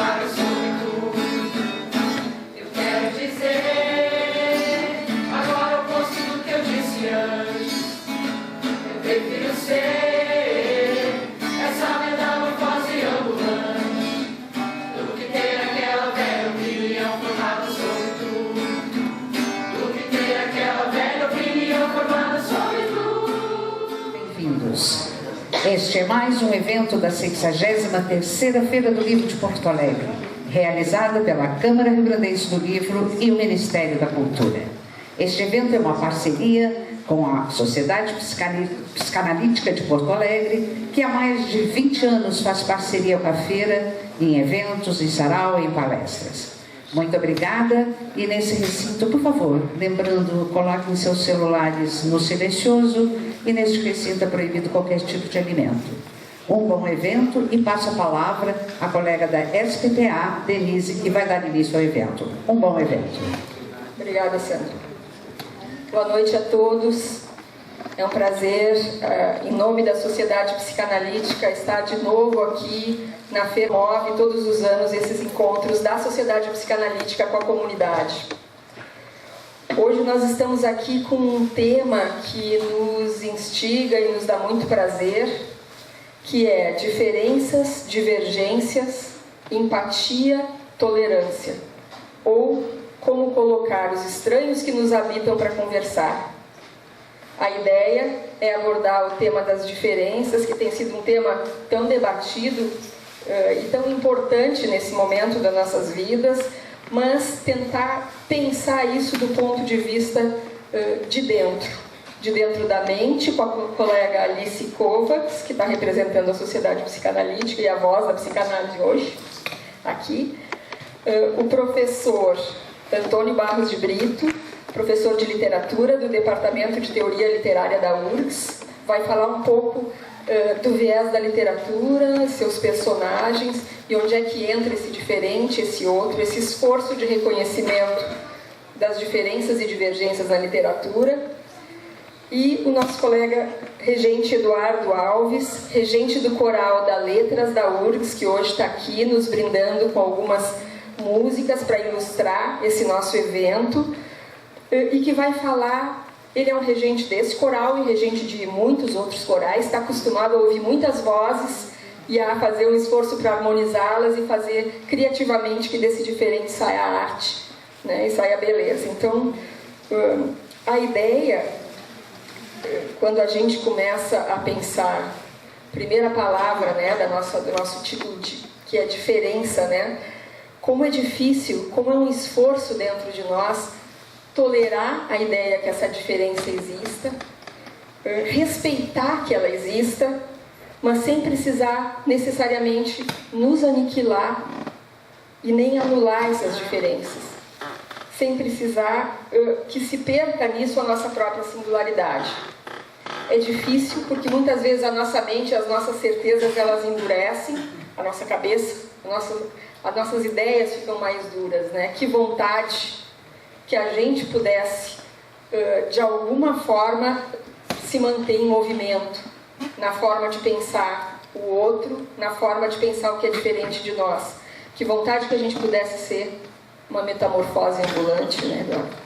formada sobre tudo. Eu quero dizer agora o oposto do que eu disse antes. Eu prefiro ser essa metamorfose ambulante do que ter aquela velha opinião formada sobre tudo. Do que ter aquela velha opinião formada sobre tudo. Bem-vindos. Este é mais um evento da 63ª Feira do Livro de Porto Alegre, realizada pela Câmara Rio-Grandense do Livro e o Ministério da Cultura. Este evento é uma parceria com a Sociedade Psicanalítica de Porto Alegre, que há mais de 20 anos faz parceria com a feira em eventos, em sarau e em palestras. Muito obrigada, e nesse recinto, por favor, lembrando, coloquem seus celulares no silencioso, e neste recinto é proibido qualquer tipo de alimento. Um bom evento, e passo a palavra à colega da SPPA, Denise, que vai dar início ao evento. Um bom evento. Obrigada, Sandra. Boa noite a todos. É um prazer, em nome da Sociedade Psicanalítica, estar de novo aqui na Feira. Move todos os anos esses encontros da Sociedade Psicanalítica com a comunidade. Hoje nós estamos aqui com um tema que nos instiga e nos dá muito prazer, que é diferenças, divergências, empatia, tolerância, ou como colocar os estranhos que nos habitam para conversar. A ideia é abordar o tema das diferenças, que tem sido um tema tão debatido e tão importante nesse momento das nossas vidas, mas tentar pensar isso do ponto de vista de dentro da mente, com a colega Alice Kovacs, que está representando a Sociedade Psicanalítica e a voz da psicanálise hoje, aqui, o professor Antônio Barros de Brito, professor de literatura do Departamento de Teoria Literária da URGS, vai falar um pouco do viés da literatura, seus personagens e onde é que entra esse diferente, esse outro, esse esforço de reconhecimento das diferenças e divergências na literatura. E o nosso colega regente Eduardo Alves, regente do Coral da Letras da URGS, que hoje está aqui nos brindando com algumas músicas para ilustrar esse nosso evento, e que vai falar. Ele é um regente desse coral e regente de muitos outros corais, está acostumado a ouvir muitas vozes e a fazer um esforço para harmonizá-las e fazer criativamente que desse diferente saia a arte, né, e saia a beleza. Então, a ideia, quando a gente começa a pensar, primeira palavra, né, do nosso título, que é diferença, né, como é difícil, como é um esforço dentro de nós tolerar a ideia que essa diferença exista, respeitar que ela exista, mas sem precisar necessariamente nos aniquilar e nem anular essas diferenças, sem precisar que se perca nisso a nossa própria singularidade. É difícil porque muitas vezes a nossa mente, as nossas certezas, elas endurecem, a nossa cabeça, as nossas ideias ficam mais duras, né? Que vontade que a gente pudesse, de alguma forma, se manter em movimento, na forma de pensar o outro, na forma de pensar o que é diferente de nós. Que vontade que a gente pudesse ser uma metamorfose ambulante, né, Eduardo?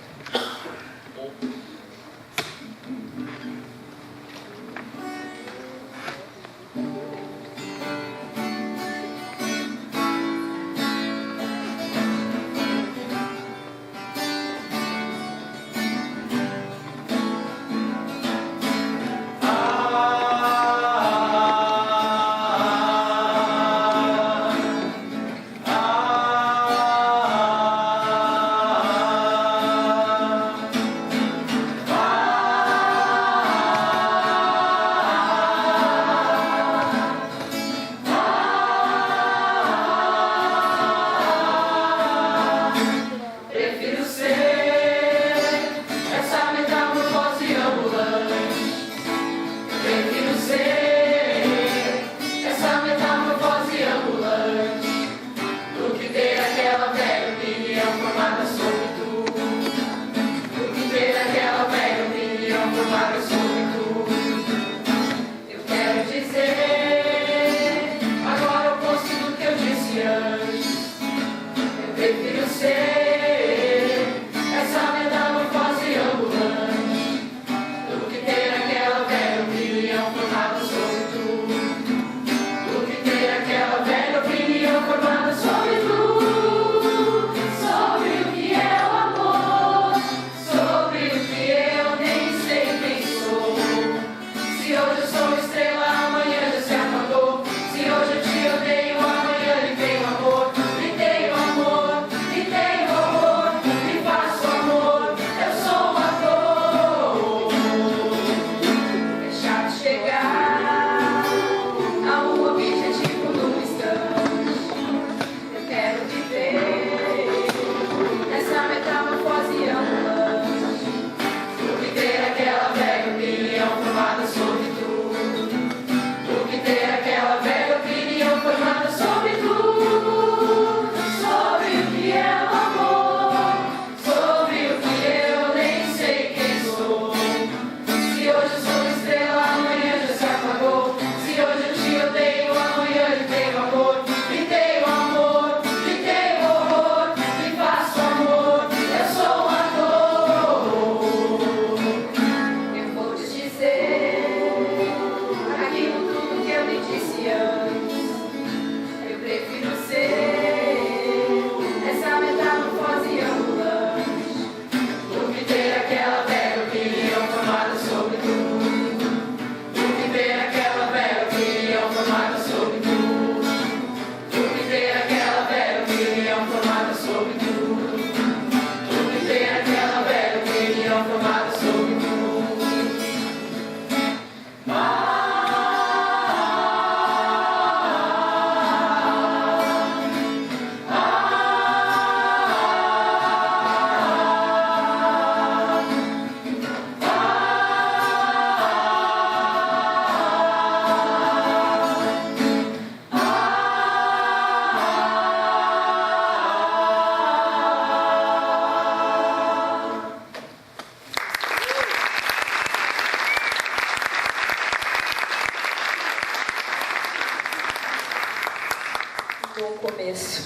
Eu quero dizer agora o oposto do que eu disse antes.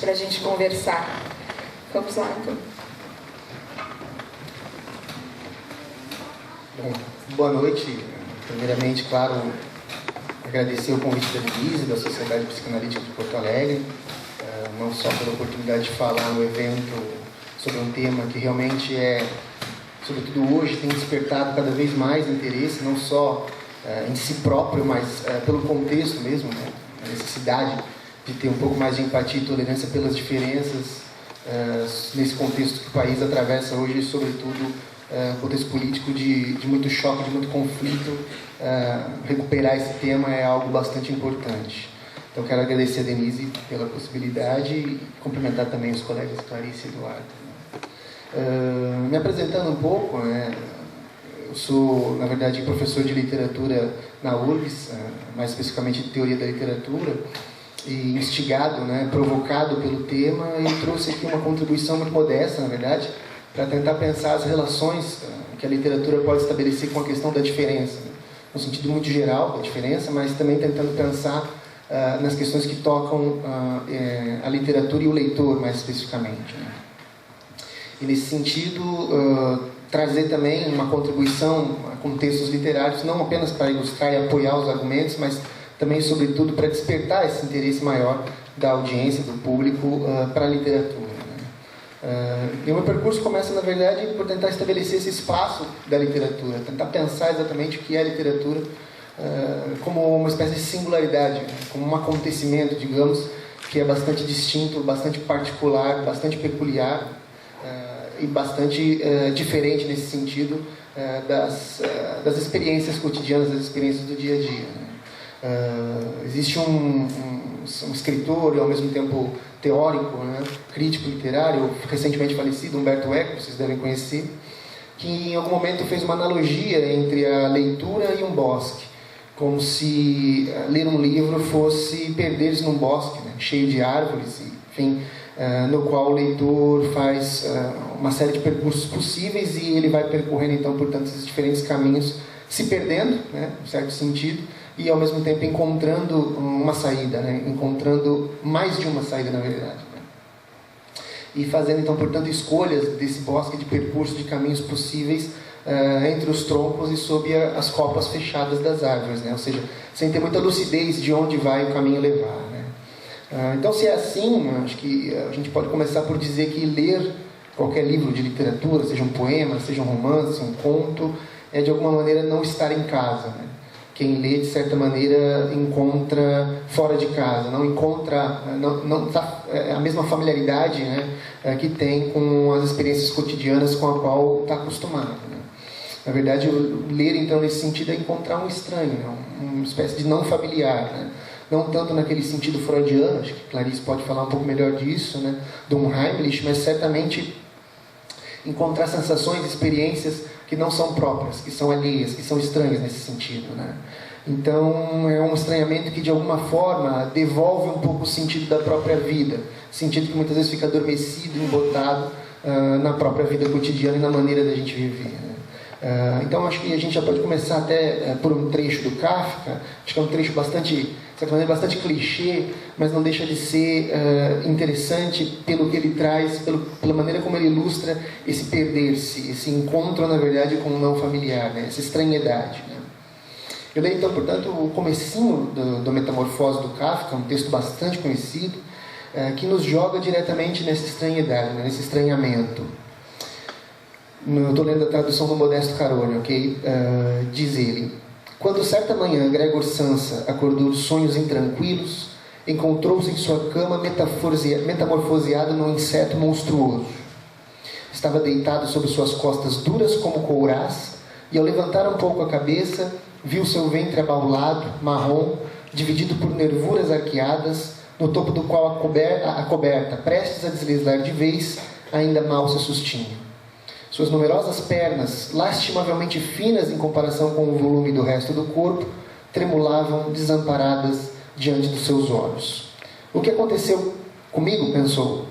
para a gente conversar. Vamos lá, então. Bom, boa noite. Primeiramente, claro, agradecer o convite da Denise, da Sociedade Psicanalítica de Porto Alegre, não só pela oportunidade de falar no evento sobre um tema que realmente sobretudo hoje, tem despertado cada vez mais interesse, não só em si próprio, mas pelo contexto mesmo, né? A necessidade de ter um pouco mais de empatia e tolerância pelas diferenças nesse contexto que o país atravessa hoje, sobretudo contexto político de muito choque, de muito conflito. Recuperar esse tema é algo bastante importante. Então, quero agradecer a Denise pela possibilidade e cumprimentar também os colegas Clarice e Eduardo. Me apresentando um pouco, eu sou, na verdade, professor de literatura na URGS, mais especificamente de teoria da literatura, e instigado, provocado pelo tema, e trouxe aqui uma contribuição muito modesta, na verdade, para tentar pensar as relações que a literatura pode estabelecer com a questão da diferença, no sentido muito geral da diferença, mas também tentando pensar nas questões que tocam a literatura e o leitor, mais especificamente. E, nesse sentido, trazer também uma contribuição com textos literários, não apenas para ilustrar e apoiar os argumentos, mas também, sobretudo, para despertar esse interesse maior da audiência, do público, para a literatura. E o meu percurso começa, na verdade, por tentar estabelecer esse espaço da literatura, tentar pensar exatamente o que é a literatura como uma espécie de singularidade, como um acontecimento, digamos, que é bastante distinto, bastante particular, bastante peculiar, e bastante diferente nesse sentido das experiências cotidianas, das experiências do dia a dia. Existe um escritor e ao mesmo tempo teórico, crítico literário, recentemente falecido, Humberto Eco, vocês devem conhecer, que em algum momento fez uma analogia entre a leitura e um bosque, como se ler um livro fosse perder-se num bosque, cheio de árvores, enfim, no qual o leitor faz uma série de percursos possíveis e ele vai percorrendo, então, portanto, esses diferentes caminhos, se perdendo, em certo sentido, e ao mesmo tempo encontrando uma saída, encontrando mais de uma saída, na verdade. E fazendo, então, portanto, escolhas desse bosque de percurso, de caminhos possíveis entre os troncos e sob as copas fechadas das árvores, ou seja, sem ter muita lucidez de onde vai o caminho levar. Então, se é assim, acho que a gente pode começar por dizer que ler qualquer livro de literatura, seja um poema, seja um romance, um conto, é de alguma maneira não estar em casa. Quem lê, de certa maneira, encontra fora de casa, não encontra a mesma familiaridade que tem com as experiências cotidianas com a qual está acostumado. Na verdade, ler, então, nesse sentido, é encontrar um estranho, uma espécie de não familiar. Não tanto naquele sentido freudiano, acho que Clarice pode falar um pouco melhor disso, do Heimlich, mas certamente encontrar sensações, experiências que não são próprias, que são alheias, que são estranhas nesse sentido. Então, é um estranhamento que, de alguma forma, devolve um pouco o sentido da própria vida, sentido que muitas vezes fica adormecido, embotado na própria vida cotidiana e na maneira da gente viver. Então, acho que a gente já pode começar até por um trecho do Kafka. Acho que é um trecho bastante, de certa maneira, bastante clichê, mas não deixa de ser interessante pelo que ele traz, pela maneira como ele ilustra esse perder-se, esse encontro, na verdade, com o não familiar, essa estranhidade. Eu leio, então, portanto, o comecinho do Metamorfose do Kafka, um texto bastante conhecido, que nos joga diretamente nessa estranhidade, nesse estranhamento. Eu estou lendo a tradução do Modesto Carone, ok? Diz ele: quando certa manhã Gregor Samsa acordou de sonhos intranquilos, encontrou-se em sua cama metamorfoseado num inseto monstruoso. Estava deitado sobre suas costas duras como courás, e ao levantar um pouco a cabeça, viu seu ventre abaulado, marrom, dividido por nervuras arqueadas, no topo do qual a coberta, prestes a deslizar de vez, ainda mal se sustinha. Suas numerosas pernas, lastimavelmente finas em comparação com o volume do resto do corpo, tremulavam desamparadas diante dos seus olhos. O que aconteceu comigo, pensou.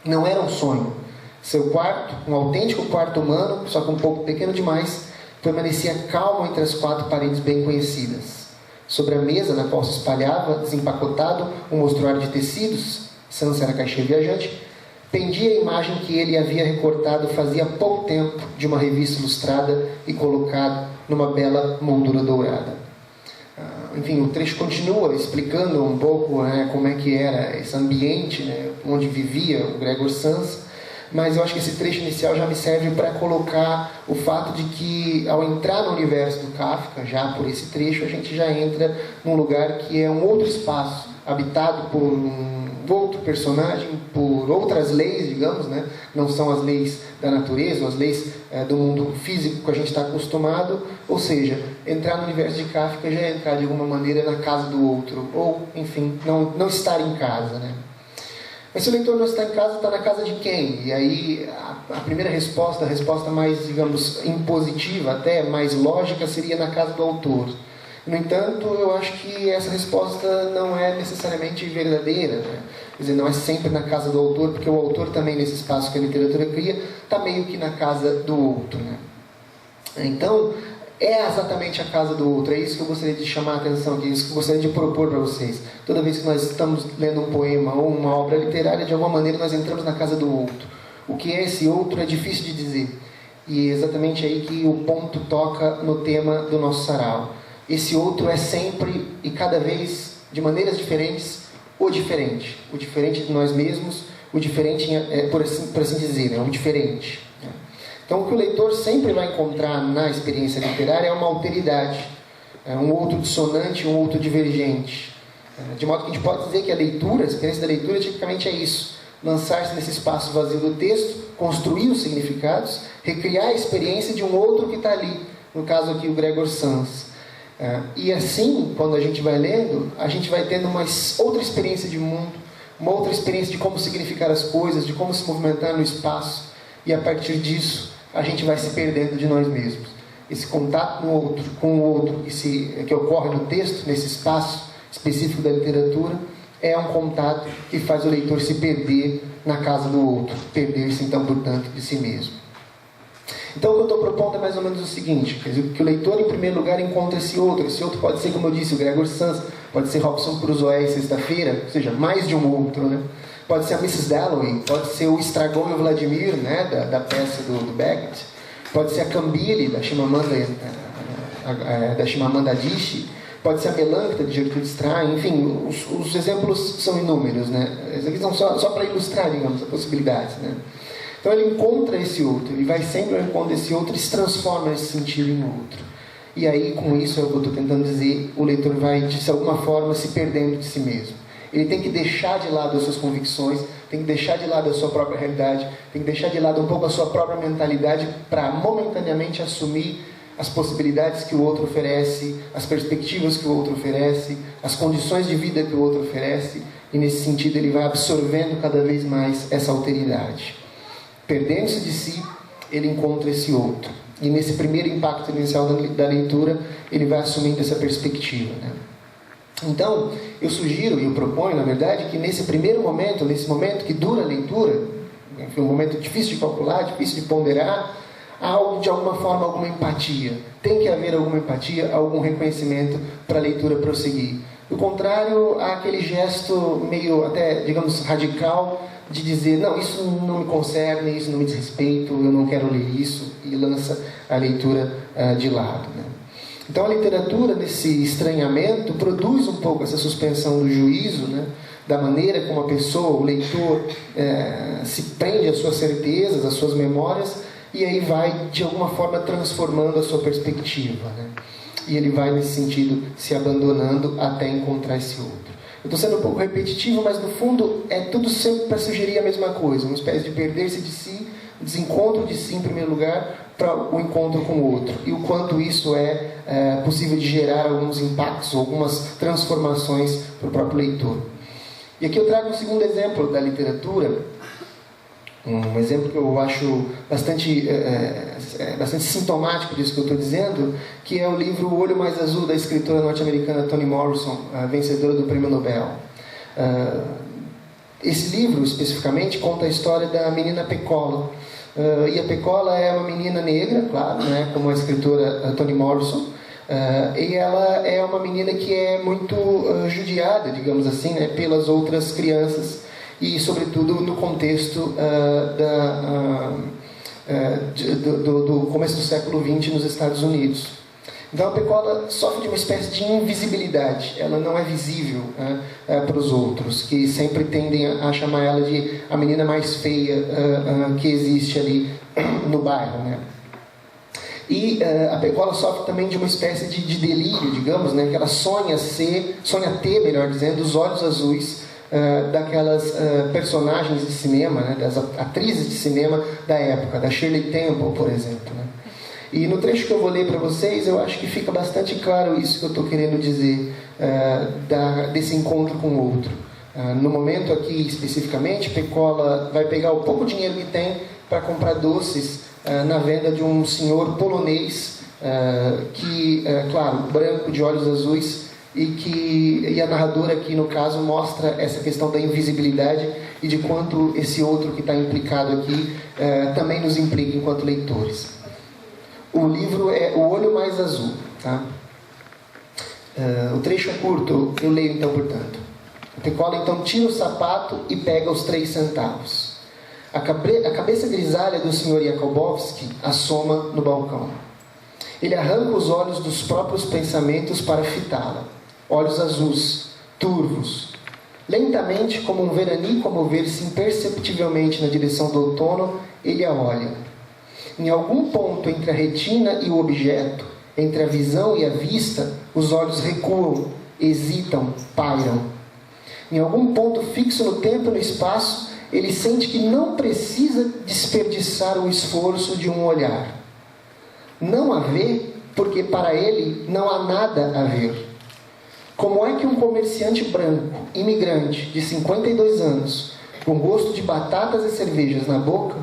Não era um sonho. Seu quarto, um autêntico quarto humano, só que um pouco pequeno demais, permanecia calmo entre as quatro paredes bem conhecidas. Sobre a mesa na qual se espalhava, desempacotado, um mostruário de tecidos, Sansa era caixeiro viajante, pendia a imagem que ele havia recortado fazia pouco tempo de uma revista ilustrada e colocado numa bela moldura dourada. Enfim, o trecho continua explicando um pouco, né, como é que era esse ambiente, né, onde vivia o Gregor Samsa, mas eu acho que esse trecho inicial já me serve para colocar o fato de que, ao entrar no universo do Kafka, já por esse trecho, a gente já entra num lugar que é um outro espaço, habitado por um outro personagem, por outras leis, digamos, né? Não são as leis da natureza, ou as leis do mundo físico que a gente está acostumado, ou seja, entrar no universo de Kafka já é entrar de alguma maneira na casa do outro, ou, enfim, não estar em casa, né? Mas se o leitor não está em casa, está na casa de quem? E aí a primeira resposta, a resposta mais, digamos, impositiva, até mais lógica, seria na casa do autor. No entanto, eu acho que essa resposta não é necessariamente verdadeira, né? Quer dizer, não é sempre na casa do autor, porque o autor também, nesse espaço que a literatura cria, está meio que na casa do outro, né? Então, é exatamente a casa do outro. É isso que eu gostaria de chamar a atenção aqui, isso que eu gostaria de propor para vocês. Toda vez que nós estamos lendo um poema ou uma obra literária, de alguma maneira nós entramos na casa do outro. O que é esse outro é difícil de dizer. E é exatamente aí que o ponto toca no tema do nosso sarau. Esse outro é sempre e cada vez, de maneiras diferentes, o diferente. O diferente de nós mesmos, o diferente, por assim dizer, o diferente. Então, o que o leitor sempre vai encontrar na experiência literária é uma alteridade, um outro dissonante, um outro divergente. De modo que a gente pode dizer que a leitura, a experiência da leitura, tipicamente é isso: lançar-se nesse espaço vazio do texto, construir os significados, recriar a experiência de um outro que está ali, no caso aqui o Gregor Samsa. E assim, quando a gente vai lendo, a gente vai tendo uma outra experiência de mundo, uma outra experiência de como significar as coisas, de como se movimentar no espaço, e a partir disso a gente vai se perdendo de nós mesmos. Esse contato com o outro que ocorre no texto, nesse espaço específico da literatura, é um contato que faz o leitor se perder na casa do outro, perder-se então, portanto, de si mesmo. Então, o que eu estou propondo é mais ou menos o seguinte: quer dizer, que o leitor, em primeiro lugar, encontra esse outro. Esse outro pode ser, como eu disse, o Gregor Samsa, pode ser Robinson Crusoe, Sexta-feira, ou seja, mais de um outro, né? Pode ser a Mrs. Dalloway, pode ser o Estragon e o Vladimir, né, da peça do Beckett, pode ser a Cambile, da Chimamanda Adichie, pode ser a Melancta, de Gertrude Stein, enfim, os exemplos são inúmeros, né? Esses aqui são só para ilustrar, digamos, as possibilidades, né? Então ele encontra esse outro, ele vai sempre ao encontro desse outro e se transforma nesse sentido em outro. E aí, com isso, é o que eu estou tentando dizer, o leitor vai, de alguma forma, se perdendo de si mesmo. Ele tem que deixar de lado as suas convicções, tem que deixar de lado a sua própria realidade, tem que deixar de lado um pouco a sua própria mentalidade para momentaneamente assumir as possibilidades que o outro oferece, as perspectivas que o outro oferece, as condições de vida que o outro oferece, e nesse sentido ele vai absorvendo cada vez mais essa alteridade. Perdendo-se de si, ele encontra esse outro. E nesse primeiro impacto inicial da leitura, ele vai assumindo essa perspectiva, né? Então, eu sugiro e eu proponho, na verdade, que nesse primeiro momento, nesse momento que dura a leitura, um momento difícil de calcular, difícil de ponderar, há de alguma forma alguma empatia. Tem que haver alguma empatia, algum reconhecimento para a leitura prosseguir. Do contrário, há aquele gesto meio até, digamos, radical de dizer: não, isso não me concerne, isso não me diz respeito, eu não quero ler isso, e lança a leitura de lado, né? Então a literatura, nesse estranhamento, produz um pouco essa suspensão do juízo, né? Da maneira como a pessoa, o leitor, se prende às suas certezas, às suas memórias, e aí vai, de alguma forma, transformando a sua perspectiva, né? E ele vai, nesse sentido, se abandonando até encontrar esse outro. Eu estou sendo um pouco repetitivo, mas no fundo é tudo sempre para sugerir a mesma coisa, uma espécie de perder-se de si, desencontro de si em primeiro lugar, para o encontro com o outro. E o quanto isso é possível de gerar alguns impactos, algumas transformações para o próprio leitor. E aqui eu trago um segundo exemplo da literatura, um exemplo que eu acho bastante sintomático disso que eu estou dizendo, que é o livro O Olho Mais Azul, da escritora norte-americana Toni Morrison, a vencedora do Prêmio Nobel. Esse livro, especificamente, conta a história da menina Pecola. E a Pecola é uma menina negra, claro, né, como a escritora Toni Morrison, e ela é uma menina que é muito judiada, digamos assim, né, pelas outras crianças. e, sobretudo, no contexto do começo do século XX nos Estados Unidos. Então a Pecola sofre de uma espécie de invisibilidade, ela não é visível para os outros, que sempre tendem a chamar ela de a menina mais feia que existe ali no bairro, né? E a Pecola sofre também de uma espécie de delírio, digamos, né? Que ela sonha ter, melhor dizendo, os olhos azuis daquelas personagens de cinema, né? Das atrizes de cinema da época, da Shirley Temple, por exemplo, né? E no trecho que eu vou ler para vocês, eu acho que fica bastante claro isso que eu estou querendo dizer, desse encontro com o outro. No momento aqui, especificamente, Pecola vai pegar o pouco dinheiro que tem para comprar doces na venda de um senhor polonês, claro, branco, de olhos azuis, e a narradora aqui, no caso, mostra essa questão da invisibilidade e de quanto esse outro que está implicado aqui também nos implica enquanto leitores. O livro é O Olho Mais Azul. Tá? O trecho é curto, eu leio então, portanto. A Pecola então tira o sapato e pega os 3 centavos. A cabeça grisalha do Sr. Jakubowski assoma no balcão. Ele arranca os olhos dos próprios pensamentos para fitá-la. Olhos azuis, turvos. Lentamente, como um veranico a mover-se imperceptivelmente na direção do outono, ele a olha. Em algum ponto entre a retina e o objeto, entre a visão e a vista, os olhos recuam, hesitam, pairam. Em algum ponto fixo no tempo e no espaço, ele sente que não precisa desperdiçar o esforço de um olhar. Não a vê, porque para ele não há nada a ver. Como é que um comerciante branco, imigrante, de 52 anos, com gosto de batatas e cervejas na boca,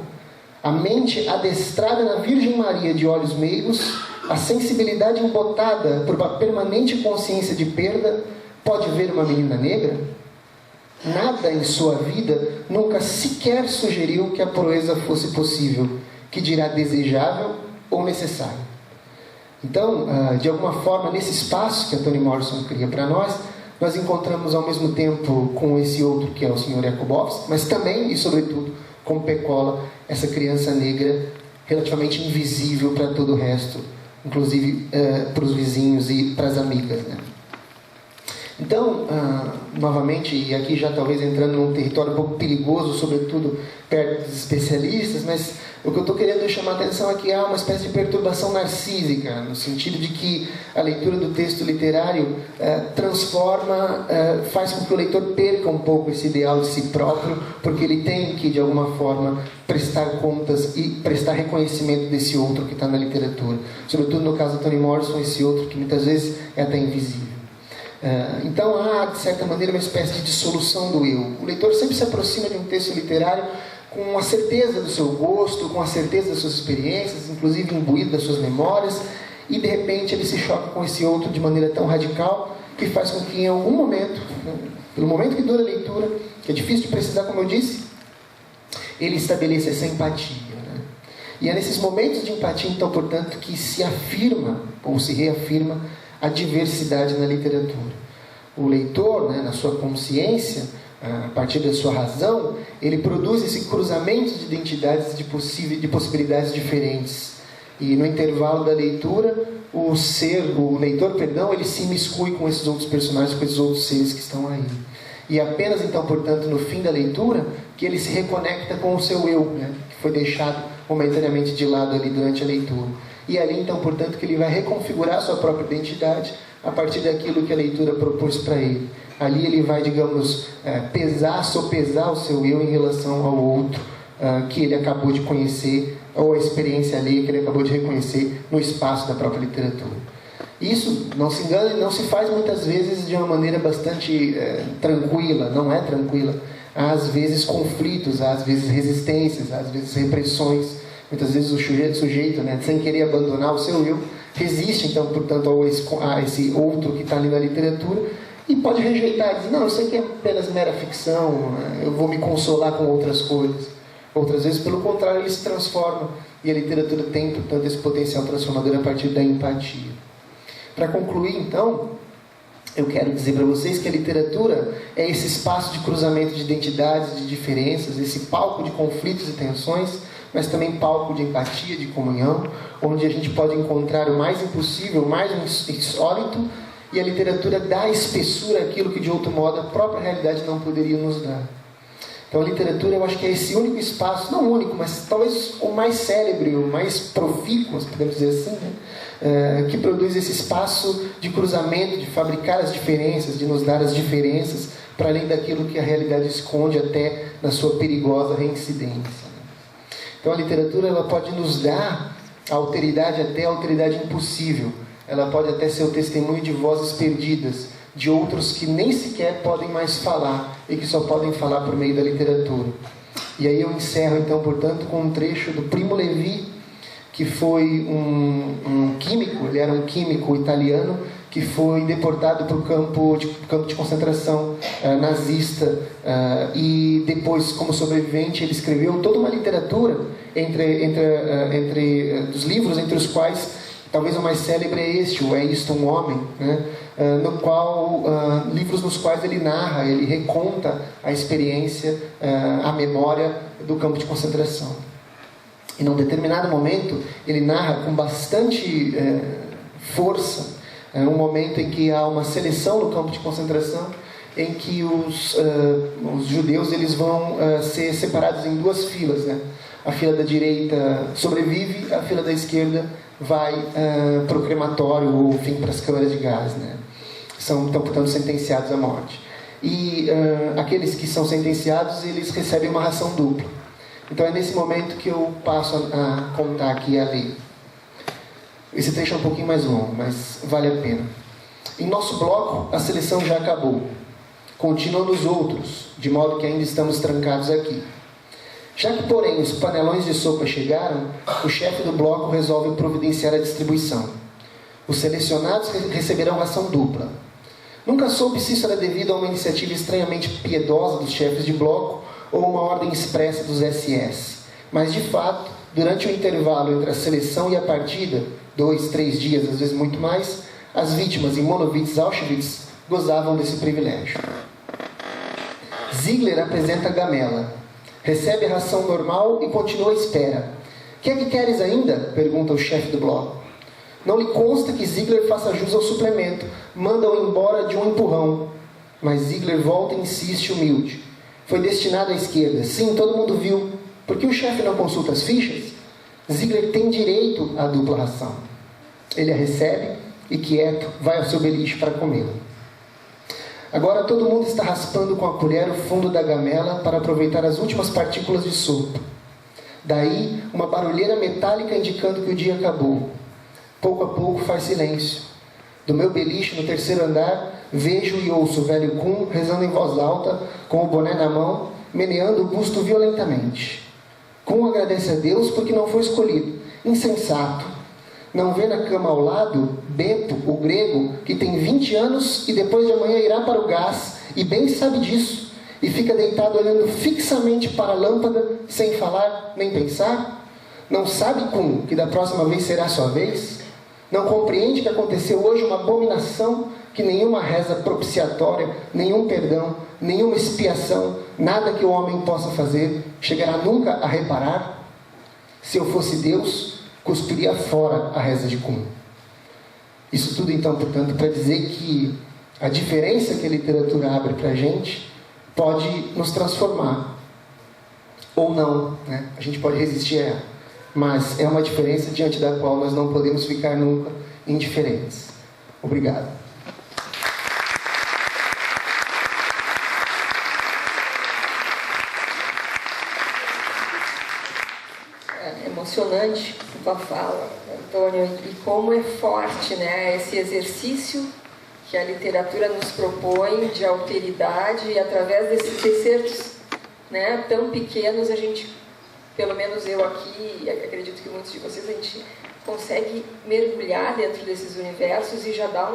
a mente adestrada na Virgem Maria de olhos meigos, a sensibilidade embotada por uma permanente consciência de perda, pode ver uma menina negra? Nada em sua vida nunca sequer sugeriu que a proeza fosse possível, que dirá desejável ou necessário. Então, de alguma forma, nesse espaço que a Toni Morrison cria para nós encontramos ao mesmo tempo com esse outro que é o Sr. Jakubowski, mas também e sobretudo com Pecola, essa criança negra relativamente invisível para todo o resto, inclusive para os vizinhos e para as amigas, né? Então, novamente, e aqui já talvez entrando num território um pouco perigoso, sobretudo perto dos especialistas, mas o que eu estou querendo chamar a atenção é que há uma espécie de perturbação narcísica, no sentido de que a leitura do texto literário faz com que o leitor perca um pouco esse ideal de si próprio, porque ele tem que, de alguma forma, prestar contas e prestar reconhecimento desse outro que está na literatura. Sobretudo no caso da Toni Morrison, esse outro que muitas vezes é até invisível. Então há, de certa maneira, uma espécie de dissolução do eu. O leitor sempre se aproxima de um texto literário com a certeza do seu gosto, com a certeza das suas experiências, inclusive imbuído das suas memórias, e de repente ele se choca com esse outro de maneira tão radical que faz com que em algum momento, pelo momento que dura a leitura, que é difícil de precisar, como eu disse, ele estabeleça essa empatia, né? E é nesses momentos de empatia, então, portanto, que se afirma ou se reafirma a diversidade na literatura. O leitor, né, na sua consciência, a partir da sua razão, ele produz esse cruzamento de identidades, de possibilidades diferentes. E no intervalo da leitura, o leitor, ele se imiscui com esses outros personagens, com esses outros seres que estão aí. E apenas então, portanto, no fim da leitura, que ele se reconecta com o seu eu, né, que foi deixado momentaneamente de lado ali durante a leitura. E ali então, portanto, que ele vai reconfigurar a sua própria identidade a partir daquilo que a leitura propôs para ele. Ali ele vai, digamos, sopesar o seu eu em relação ao outro que ele acabou de conhecer, ou a experiência ali que ele acabou de reconhecer no espaço da própria literatura. Isso, não se engane, não se faz muitas vezes de uma maneira bastante tranquila, não é tranquila. Há às vezes conflitos, há às vezes resistências, há às vezes repressões. Muitas vezes o sujeito, né, sem querer abandonar o seu eu, resiste então, portanto, a esse outro que está ali na literatura e pode rejeitar, dizer, não, isso aqui é apenas mera ficção, eu vou me consolar com outras coisas. Outras vezes, pelo contrário, ele se transforma e a literatura tem, portanto, esse potencial transformador a partir da empatia. Para concluir, então, eu quero dizer para vocês que a literatura é esse espaço de cruzamento de identidades, de diferenças, esse palco de conflitos e tensões, mas também palco de empatia, de comunhão, onde a gente pode encontrar o mais impossível, o mais insólito, e a literatura dá espessura àquilo que de outro modo a própria realidade não poderia nos dar. Então a literatura, eu acho que é esse único espaço, não único, mas talvez o mais célebre, o mais profícuo, podemos dizer assim, né? Que produz esse espaço de cruzamento, de fabricar as diferenças, de nos dar as diferenças, para além daquilo que a realidade esconde até na sua perigosa reincidência. Então a literatura, ela pode nos dar a alteridade, até a alteridade impossível. Ela pode até ser o testemunho de vozes perdidas, de outros que nem sequer podem mais falar e que só podem falar por meio da literatura. E aí eu encerro então, portanto, com um trecho do Primo Levi, que foi um químico, ele era um químico italiano que foi deportado para o campo de concentração nazista, e depois, como sobrevivente, ele escreveu toda uma literatura entre dos livros, entre os quais talvez o mais célebre é este, o É Isto um Homem, né? Livros nos quais ele narra, ele reconta a experiência, a memória do campo de concentração. E num determinado momento, ele narra com bastante força um momento em que há uma seleção no campo de concentração, em que os judeus eles vão ser separados em duas filas, né? A fila da direita sobrevive, a fila da esquerda vai para o crematório ou, enfim, para as câmaras de gás, né? Estão, portanto, sentenciados à morte. E aqueles que são sentenciados, eles recebem uma ração dupla. Então é nesse momento que eu passo a contar aqui e a ler. Esse trecho é um pouquinho mais longo, mas vale a pena. Em nosso bloco, a seleção já acabou. Continuam nos outros, de modo que ainda estamos trancados aqui. Já que, porém, os panelões de sopa chegaram, o chefe do bloco resolve providenciar a distribuição. Os selecionados receberão ração dupla. Nunca soube se isso era devido a uma iniciativa estranhamente piedosa dos chefes de bloco ou uma ordem expressa dos SS. Mas, de fato, durante o intervalo entre a seleção e a partida, 2, 3 dias, às vezes muito mais, as vítimas em Monowitz e Auschwitz gozavam desse privilégio. Ziegler apresenta a gamela. Recebe a ração normal e continua à espera. "Que é que queres ainda?" pergunta o chefe do bloco. Não lhe consta que Ziegler faça jus ao suplemento. Manda-o embora de um empurrão. Mas Ziegler volta e insiste humilde. Foi destinado à esquerda. Sim, todo mundo viu. Por que o chefe não consulta as fichas? Ziegler tem direito à dupla ração. Ele a recebe e, quieto, vai ao seu beliche para comê-la. Agora todo mundo está raspando com a colher o fundo da gamela para aproveitar as últimas partículas de sopa. Daí, uma barulheira metálica indicando que o dia acabou. Pouco a pouco faz silêncio. Do meu beliche, no terceiro andar, vejo e ouço o velho Kuhn rezando em voz alta, com o boné na mão, meneando o busto violentamente. Kuhn agradece a Deus porque não foi escolhido. Insensato. Não vê na cama ao lado Beppo, o grego, que tem 20 anos e depois de amanhã irá para o gás, e bem sabe disso, e fica deitado olhando fixamente para a lâmpada, sem falar nem pensar? Não sabe, Kuhn, que da próxima vez será a sua vez? Não compreende que aconteceu hoje uma abominação, que nenhuma reza propiciatória, nenhum perdão, nenhuma expiação, nada que o homem possa fazer, chegará nunca a reparar? Se eu fosse Deus, cuspiria fora a reza de Kuhn. Isso tudo, então, portanto, para dizer que a diferença que a literatura abre para a gente pode nos transformar. Ou não, né? A gente pode resistir a ela. Mas é uma diferença diante da qual nós não podemos ficar nunca indiferentes. Obrigado. É emocionante a tua fala, Antônio, e como é forte, né, esse exercício que a literatura nos propõe de alteridade, e através desses excertos, né, tão pequenos, a gente, pelo menos eu aqui, e acredito que muitos de vocês, a gente consegue mergulhar dentro desses universos e já dar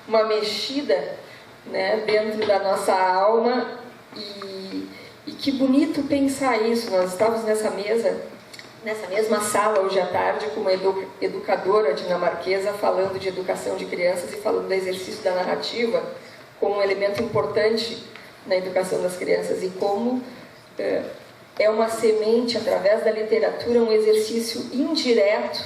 uma mexida, né, dentro da nossa alma. E que bonito pensar isso. Nós estávamos nessa mesa nessa mesma sala hoje à tarde com uma educadora dinamarquesa falando de educação de crianças e falando do exercício da narrativa como um elemento importante na educação das crianças e como é uma semente, através da literatura, um exercício indireto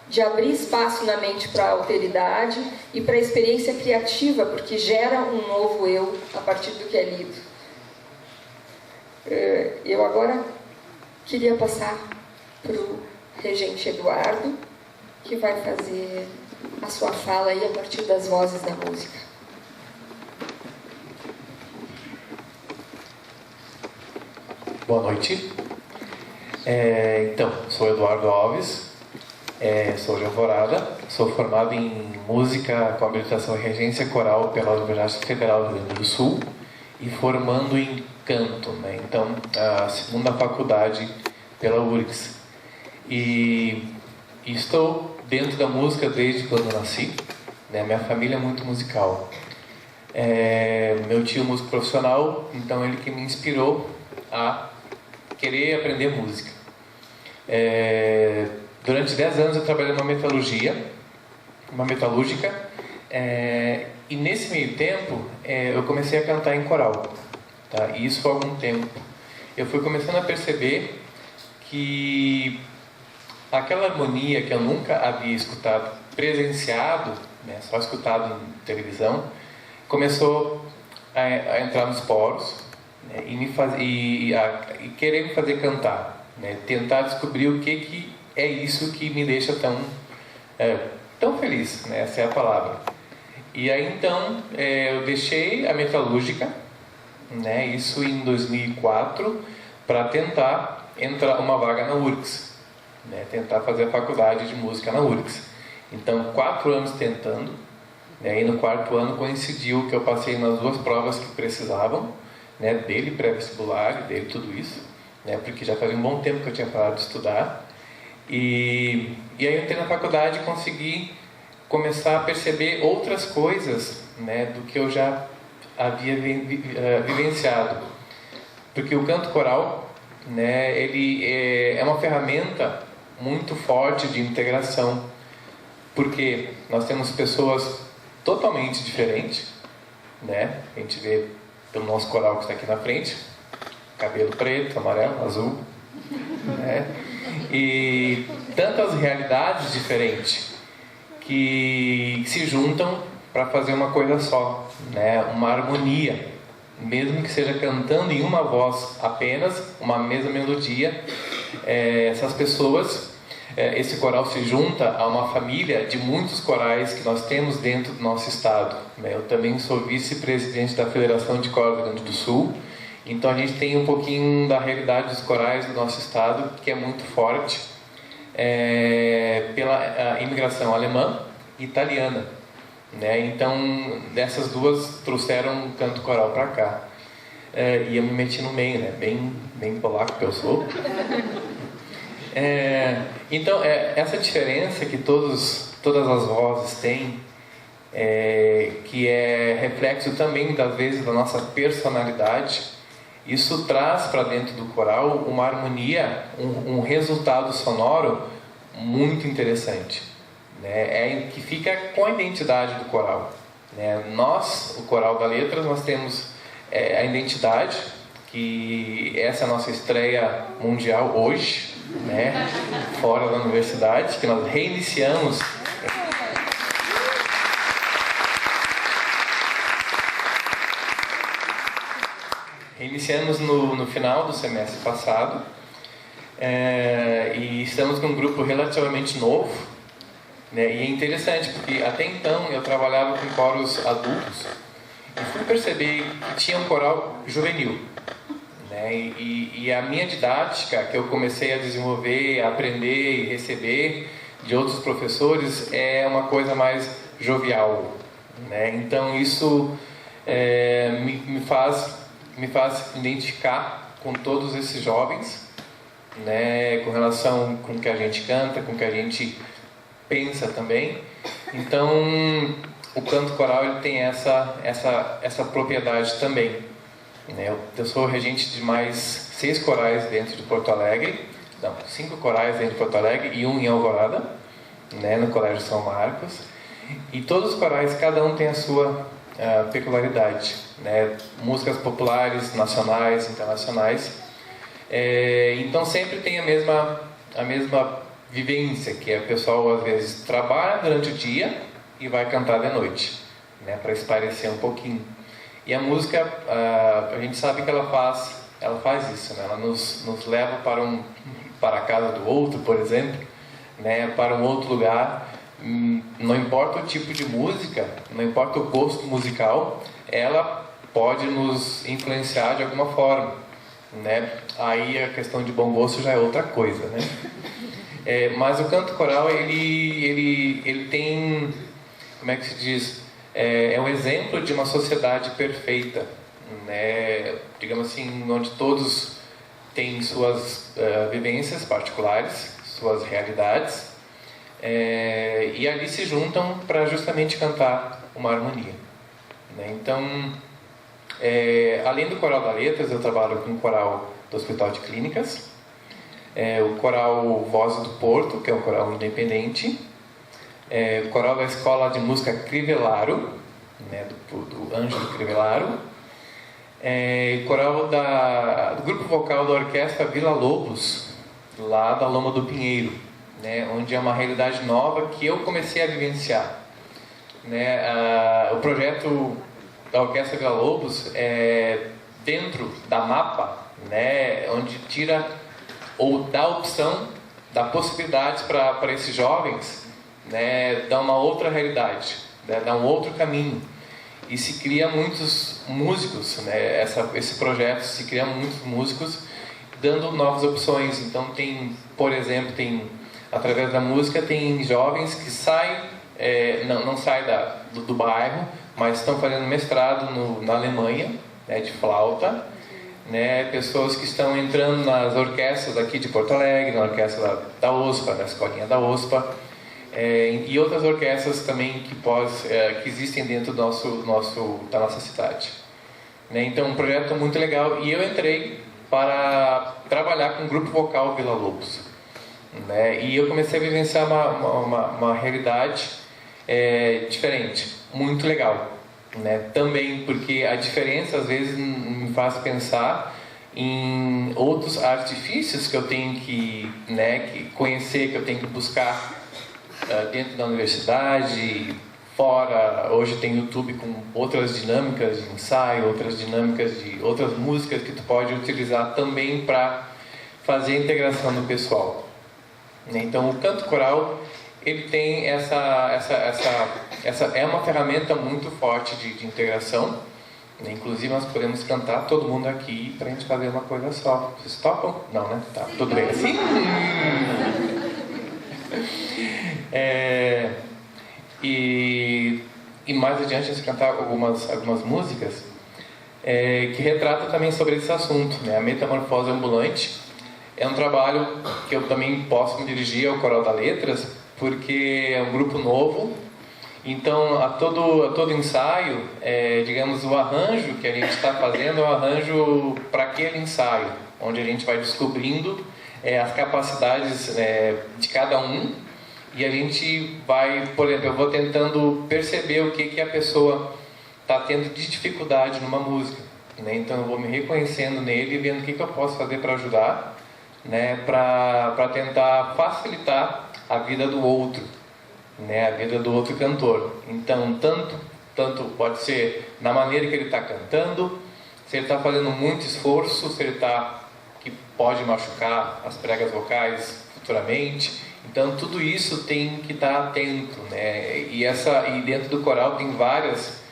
de abrir espaço na mente para a alteridade e para a experiência criativa, porque gera um novo eu a partir do que é lido. Eu agora queria passar para o regente Eduardo, que vai fazer a sua fala aí a partir das vozes da música. Boa noite. Então, sou Eduardo Alves, sou de Alvorada, sou formado em música com habilitação e regência coral pela Universidade Federal do Rio Grande do Sul e formando em canto, né? Então, a segunda faculdade pela URGS. E estou dentro da música desde quando nasci, né? Minha família é muito musical. Meu tio é músico profissional, então ele que me inspirou a querer aprender música. Durante 10 anos eu trabalhei numa metalúrgica, e nesse meio tempo eu comecei a cantar em coral, tá? E isso foi há algum tempo. Eu fui começando a perceber que aquela harmonia que eu nunca havia escutado, presenciado, né, só escutado em televisão, começou a entrar nos poros, né, e querer me fazer cantar, né, tentar descobrir o que é isso que me deixa tão feliz, né, essa é a palavra. E aí então eu deixei a metalúrgica, né, isso em 2004, para tentar entrar uma vaga na URGS, né, tentar fazer a faculdade de música na URGS. Então 4 anos tentando, né, e no 4º ano coincidiu que eu passei nas 2 provas que precisavam, né, dele pré-vestibular e dele tudo isso, né, porque já fazia um bom tempo que eu tinha parado de estudar. E aí eu entrei na faculdade e consegui começar a perceber outras coisas, né, do que eu já havia vivenciado. Porque o canto coral, né, ele é uma ferramenta muito forte de integração, porque nós temos pessoas totalmente diferentes, né? A gente vê pelo nosso coral que está aqui na frente, cabelo preto, amarelo, azul, né? E tantas realidades diferentes que se juntam para fazer uma coisa só, né? Uma harmonia, mesmo que seja cantando em uma voz apenas, uma mesma melodia. Essas pessoas, esse coral se junta a uma família de muitos corais que nós temos dentro do nosso estado, né? Eu também sou vice-presidente da Federação de Corais do Rio Grande do Sul, então a gente tem um pouquinho da realidade dos corais do nosso estado, que é muito forte, pela imigração alemã e italiana, né? Então dessas duas trouxeram o canto coral para cá, e eu me meti no meio, né? Bem polaco que eu sou. Então essa diferença que todas as vozes têm, que é reflexo também das vezes da nossa personalidade, isso traz para dentro do coral uma harmonia, um resultado sonoro muito interessante, né? Que fica com a identidade do coral, né? Nós, o Coral da Letras, nós temos a identidade, que essa é a nossa estreia mundial hoje, né? Fora da universidade, que nós reiniciamos. Reiniciamos no final do semestre passado, e estamos com um grupo relativamente novo, né? E é interessante porque até então eu trabalhava com coros adultos e fui perceber que tinha um coral juvenil, né? E a minha didática que eu comecei a desenvolver, a aprender e receber de outros professores é uma coisa mais jovial, né? Então isso me faz identificar com todos esses jovens, né, com relação com o que a gente canta, com o que a gente pensa também. Então o canto coral ele tem essa propriedade também, né? Eu sou regente de mais 6 corais dentro de Porto Alegre, 5 corais dentro de Porto Alegre e um em Alvorada, né, no Colégio São Marcos. E todos os corais, cada um tem a sua peculiaridade, né? Músicas populares, nacionais, internacionais. Então sempre tem a mesma vivência, que é o pessoal às vezes trabalha durante o dia e vai cantar de noite, né, para espairecer um pouquinho. E a música, a gente sabe que ela faz isso, né? Ela nos leva para a casa do outro, por exemplo, né, para um outro lugar. Não importa o tipo de música, não importa o gosto musical, ela pode nos influenciar de alguma forma, né? Aí a questão de bom gosto já é outra coisa, né? Mas o canto coral, ele tem, como é que se diz? É um exemplo de uma sociedade perfeita, né? Digamos assim, onde todos têm suas vivências particulares, suas realidades, e ali se juntam para justamente cantar uma harmonia, né? Então, além do Coral da Letras, eu trabalho com o coral do Hospital de Clínicas, o coral Voz do Porto, que é um coral independente, o coral da Escola de Música Crivellaro, né, do Ângelo Crivellaro, coral do grupo vocal da Orquestra Vila Lobos, lá da Loma do Pinheiro, né, onde é uma realidade nova que eu comecei a vivenciar, né? O projeto da Orquestra Vila Lobos é dentro da MAPA, né, onde tira ou dá a opção, dá possibilidades para esses jovens, né, dar uma outra realidade, né, dar um outro caminho. E se cria muitos músicos, né, esse projeto se cria muitos músicos dando novas opções. Então por exemplo, através da música tem jovens que saem, não saem do bairro, mas estão fazendo mestrado na Alemanha, né, de flauta, né, pessoas que estão entrando nas orquestras aqui de Porto Alegre, na orquestra da OSPA, na escolinha da OSPA, e outras orquestras também que existem dentro da nossa cidade, né? Então, um projeto muito legal, e eu entrei para trabalhar com o grupo vocal Vila Lobos, né? E eu comecei a vivenciar uma realidade diferente, muito legal, né? Também porque a diferença às vezes me faz pensar em outros artifícios que eu tenho que conhecer, que eu tenho que buscar dentro da universidade, fora. Hoje tem YouTube com outras dinâmicas de ensaio, outras dinâmicas de outras músicas que tu pode utilizar também para fazer a integração do pessoal. Então o canto coral, ele tem essa é uma ferramenta muito forte de integração, né? Inclusive nós podemos cantar todo mundo aqui para a gente fazer uma coisa só. Vocês topam? Não, né? Tá, tudo bem assim? E mais adiante a gente cantar algumas músicas que retratam também sobre esse assunto, né? A metamorfose ambulante é um trabalho que eu também posso me dirigir ao Coral da Letras, porque é um grupo novo. Então, a todo ensaio, digamos, o arranjo que a gente está fazendo é um arranjo para aquele ensaio, onde a gente vai descobrindo as capacidades de cada um, e a gente vai, por exemplo, eu vou tentando perceber o que a pessoa está tendo de dificuldade numa música, né? Então, eu vou me reconhecendo nele e vendo o que eu posso fazer para ajudar, né? Para tentar facilitar a vida do outro, né? A vida do outro cantor. Então, tanto pode ser na maneira que ele está cantando, se ele está fazendo muito esforço, se ele que pode machucar as pregas vocais futuramente. Então, tudo isso tem que estar atento, né? E dentro do coral tem vários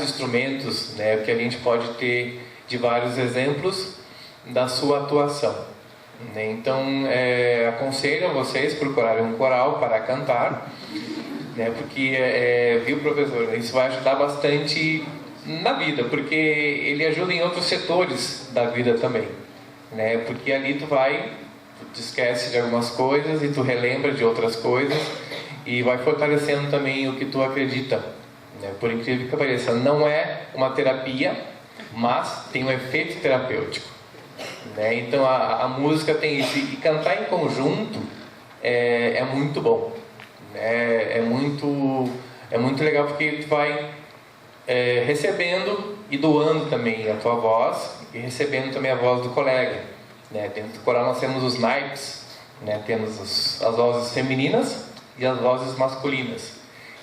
instrumentos, né? Que a gente pode ter de vários exemplos da sua atuação, né? Então, aconselho a vocês procurarem um coral para cantar, né? Porque, viu, professor, isso vai ajudar bastante na vida, porque ele ajuda em outros setores da vida também, né? Porque ali tu te esquece de algumas coisas e tu relembra de outras coisas e vai fortalecendo também o que tu acredita, né? Por incrível que pareça, não é uma terapia, mas tem um efeito terapêutico, né? Então a música tem isso, e cantar em conjunto é muito bom, né? É muito legal, porque tu vai recebendo e doando também a tua voz e recebendo também a voz do colega, né? Dentro do coral nós temos os naipes, né? Temos as vozes femininas e as vozes masculinas,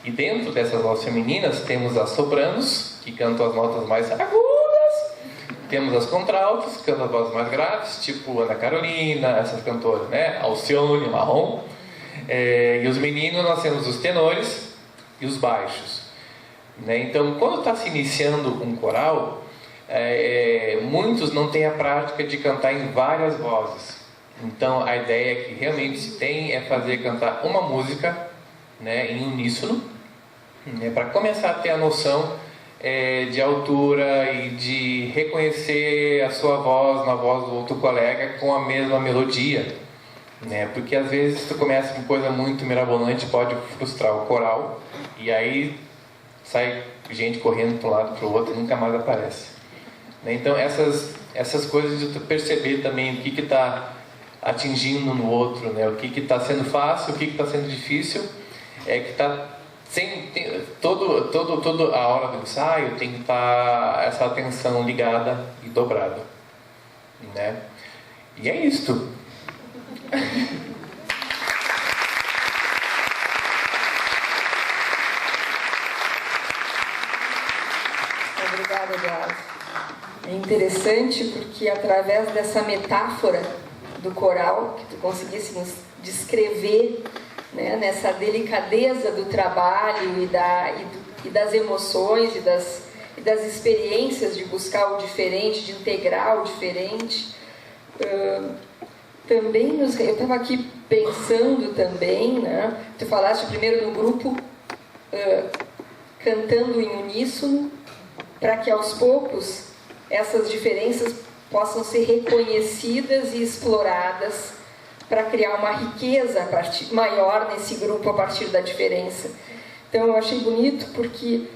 e dentro dessas vozes femininas temos as sopranos, que cantam as notas mais agudas, temos as contraltos, que cantam as vozes mais graves, tipo Ana Carolina, essas cantoras, né? Alcione, Marrom. E os meninos nós temos os tenores e os baixos, né? Então, quando está se iniciando um coral, muitos não têm a prática de cantar em várias vozes. Então, a ideia que realmente se tem é fazer cantar uma música, né, em uníssono, né, para começar a ter a noção de altura e de reconhecer a sua voz na voz do outro colega com a mesma melodia, né? Porque às vezes tu começa com coisa muito mirabolante, pode frustrar o coral, e aí sai gente correndo para um lado para o outro e nunca mais aparece, né? Então essas coisas de tu perceber também o que está atingindo no outro, né? O que está sendo fácil, o que está sendo difícil, que está toda a hora do ensaio tem que estar essa atenção ligada e dobrada, né? E é isto. Obrigada, Eduardo. É interessante porque através dessa metáfora do coral, que tu conseguisse nos descrever, né, nessa delicadeza do trabalho e das emoções e das experiências de buscar o diferente, de integrar o diferente. Também eu estava aqui pensando também, né, tu falaste primeiro no grupo cantando em uníssono, para que aos poucos essas diferenças possam ser reconhecidas e exploradas para criar uma riqueza maior nesse grupo a partir da diferença. Então eu achei bonito porque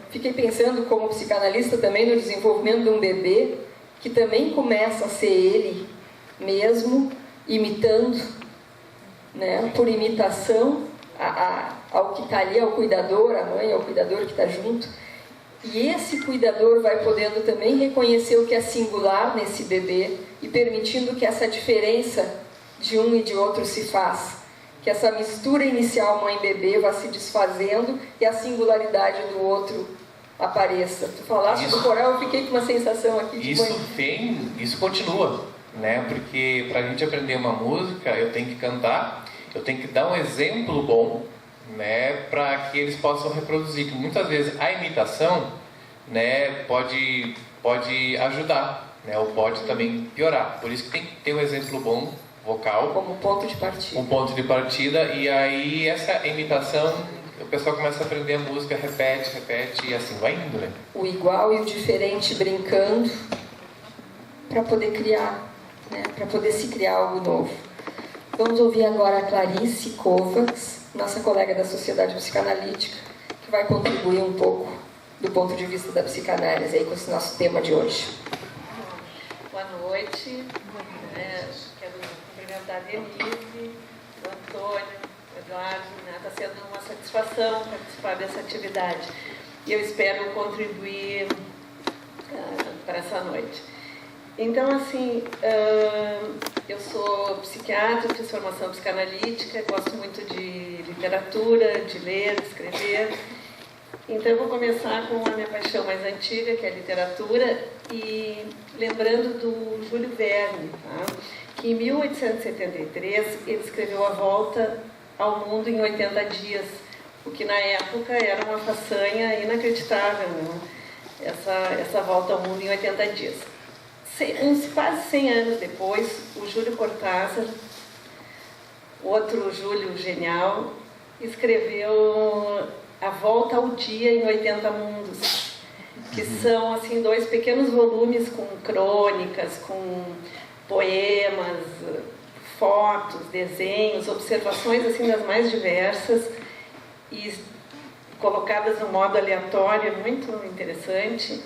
fiquei pensando como psicanalista também no desenvolvimento de um bebê que também começa a ser ele mesmo, imitando, né, por imitação ao que está ali, ao cuidador, à mãe, ao cuidador que está junto. E esse cuidador vai podendo também reconhecer o que é singular nesse bebê e permitindo que essa diferença de um e de outro se faça. Que essa mistura inicial mãe-bebê vá se desfazendo e a singularidade do outro apareça. Tu falaste do coral, eu fiquei com uma sensação aqui de isso continua, né? Porque para a gente aprender uma música, eu tenho que cantar, eu tenho que dar um exemplo bom, né, para que eles possam reproduzir. Que muitas vezes a imitação, né, pode ajudar, né, ou pode também piorar. Por isso que tem que ter um exemplo bom vocal como ponto de partida. Um ponto de partida, e aí essa imitação, o pessoal começa a aprender a música, repete e assim vai indo, né? O igual e o diferente brincando para poder criar, né, para poder se criar algo novo. Vamos ouvir agora a Clarice Kovacs, nossa colega da Sociedade Psicanalítica, que vai contribuir um pouco do ponto de vista da psicanálise aí com esse nosso tema de hoje. Boa noite. Quero cumprimentar a Denise, o Antônio, o Eduardo. Está sendo uma satisfação participar dessa atividade e eu espero contribuir para essa noite. Então, assim, eu sou psiquiatra, fiz formação psicanalítica, gosto muito de literatura, de ler, de escrever. Então, eu vou começar com a minha paixão mais antiga, que é a literatura, e lembrando do Júlio Verne, tá? Que em 1873 ele escreveu A Volta ao Mundo em 80 Dias, o que na época era uma façanha inacreditável, né? Essa volta ao mundo em 80 dias. Quase 100 anos depois, o Júlio Cortázar, outro Júlio genial, escreveu A Volta ao Dia em 80 Mundos, que são assim 2 pequenos volumes com crônicas, com poemas, fotos, desenhos, observações assim das mais diversas e colocadas de um modo aleatório, muito interessante.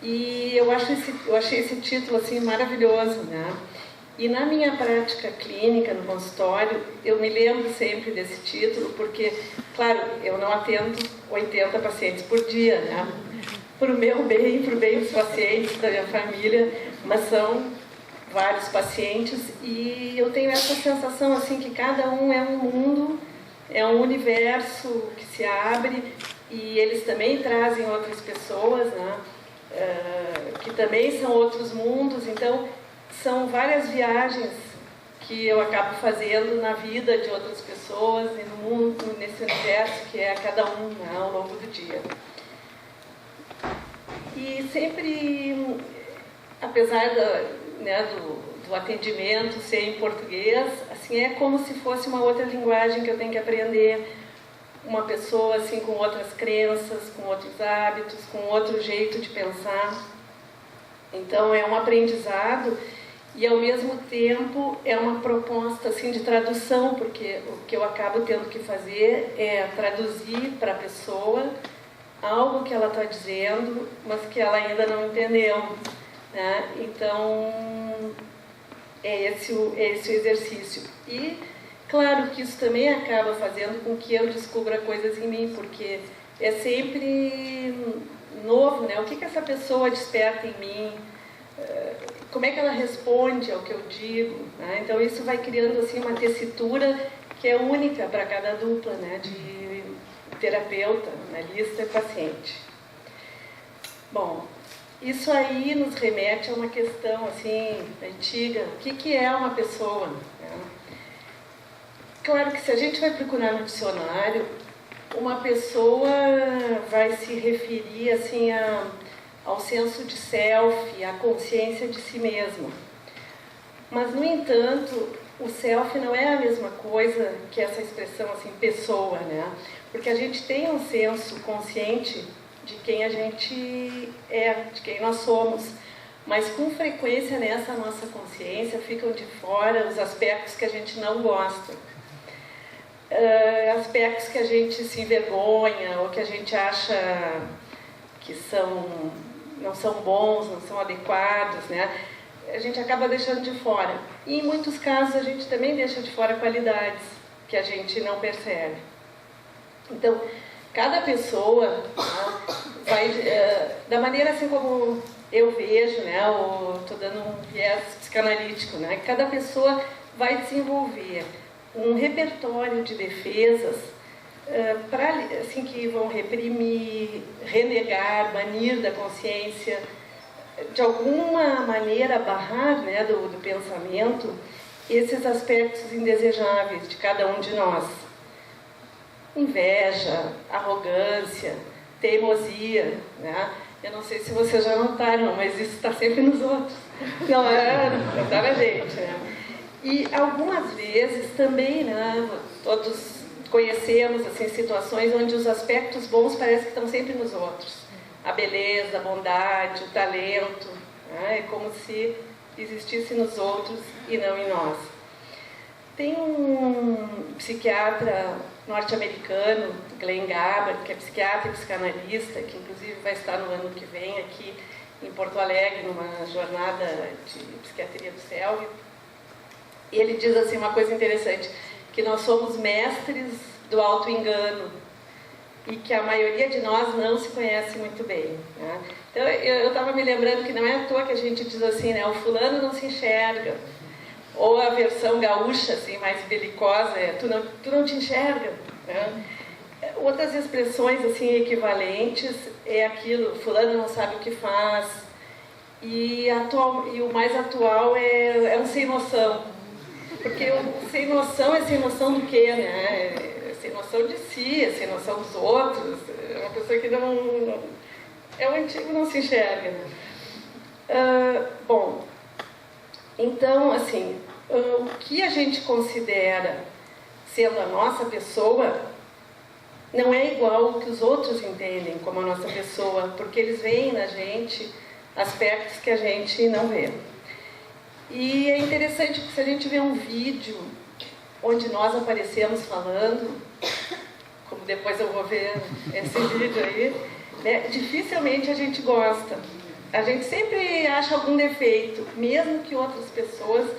E eu achei esse título assim maravilhoso, né? E na minha prática clínica, no consultório, eu me lembro sempre desse título, porque, claro, eu não atendo 80 pacientes por dia, né? Por o meu bem, por o bem dos pacientes, da minha família, mas são vários pacientes e eu tenho essa sensação assim que cada um é um mundo, é um universo que se abre e eles também trazem outras pessoas, né? Que também são outros mundos, então são várias viagens que eu acabo fazendo na vida de outras pessoas e no mundo, nesse universo que é cada um, né, ao longo do dia. E sempre, apesar do atendimento ser em português, assim, é como se fosse uma outra linguagem que eu tenho que aprender, uma pessoa assim com outras crenças, com outros hábitos, com outro jeito de pensar. Então é um aprendizado e ao mesmo tempo é uma proposta assim de tradução, porque o que eu acabo tendo que fazer é traduzir para a pessoa algo que ela está dizendo, mas que ela ainda não entendeu, né? Então é esse o exercício. E claro que isso também acaba fazendo com que eu descubra coisas em mim, porque é sempre novo, né? O que essa pessoa desperta em mim? Como é que ela responde ao que eu digo? Né? Então isso vai criando assim uma tessitura que é única para cada dupla, né? De terapeuta, analista e paciente. Bom, isso aí nos remete a uma questão assim antiga. O que é uma pessoa? Né? Claro que se a gente vai procurar no dicionário, uma pessoa vai se referir assim ao senso de self, à consciência de si mesma. Mas, no entanto, o self não é a mesma coisa que essa expressão assim, pessoa, né? Porque a gente tem um senso consciente de quem a gente é, de quem nós somos. Mas, com frequência, nessa nossa consciência, ficam de fora os aspectos que a gente não gosta. Aspectos que a gente se envergonha ou que a gente acha que não são bons, não são adequados, né? A gente acaba deixando de fora. E, em muitos casos, a gente também deixa de fora qualidades que a gente não percebe. Então, cada pessoa vai, da maneira assim como eu vejo, né? Estou dando um viés psicanalítico, né? Cada pessoa vai desenvolver um repertório de defesas assim, que vão reprimir, renegar, banir da consciência, de alguma maneira barrar, né, do pensamento esses aspectos indesejáveis de cada um de nós. Inveja, arrogância, teimosia, né? Eu não sei se vocês já notaram, mas isso está sempre nos outros, não está na gente, né? E algumas vezes também, né, todos conhecemos assim, situações onde os aspectos bons parecem que estão sempre nos outros. A beleza, a bondade, o talento, né, é como se existisse nos outros e não em nós. Tem um psiquiatra norte-americano, Glenn Gabbard, que é psiquiatra e psicanalista, que inclusive vai estar no ano que vem aqui em Porto Alegre, numa jornada de psiquiatria do CELV. E ele diz assim uma coisa interessante, que nós somos mestres do auto-engano e que a maioria de nós não se conhece muito bem. Né? Então, eu estava me lembrando que não é à toa que a gente diz assim, né, o fulano não se enxerga. Ou a versão gaúcha, assim, mais belicosa, é tu não te enxerga. Né? Outras expressões assim, equivalentes é aquilo, fulano não sabe o que faz. E o mais atual é um sem noção. Porque o sem noção é sem noção do quê, né? É sem noção de si, é sem noção dos outros. É uma pessoa que não... É o antigo não se enxerga. Bom, então, assim, o que a gente considera sendo a nossa pessoa não é igual ao que os outros entendem como a nossa pessoa, porque eles veem na gente aspectos que a gente não vê. E é interessante que se a gente vê um vídeo onde nós aparecemos falando, como depois eu vou ver esse vídeo aí, né, dificilmente a gente gosta. a gente sempre acha algum defeito, mesmo que outras pessoas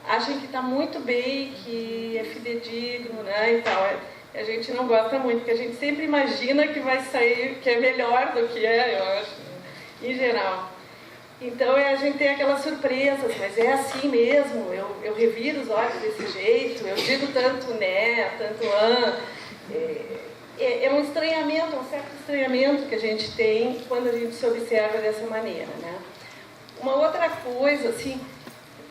achem que está muito bem, que é fidedigno, né, e tal. A gente não gosta muito, porque a gente sempre imagina que vai sair, que é melhor do que é, eu acho, em geral. Então a gente tem aquelas surpresas, mas é assim mesmo, eu reviro os olhos desse jeito, eu digo tanto né, tanto é um estranhamento, um certo estranhamento que a gente tem quando a gente se observa dessa maneira, né? Uma outra coisa, assim,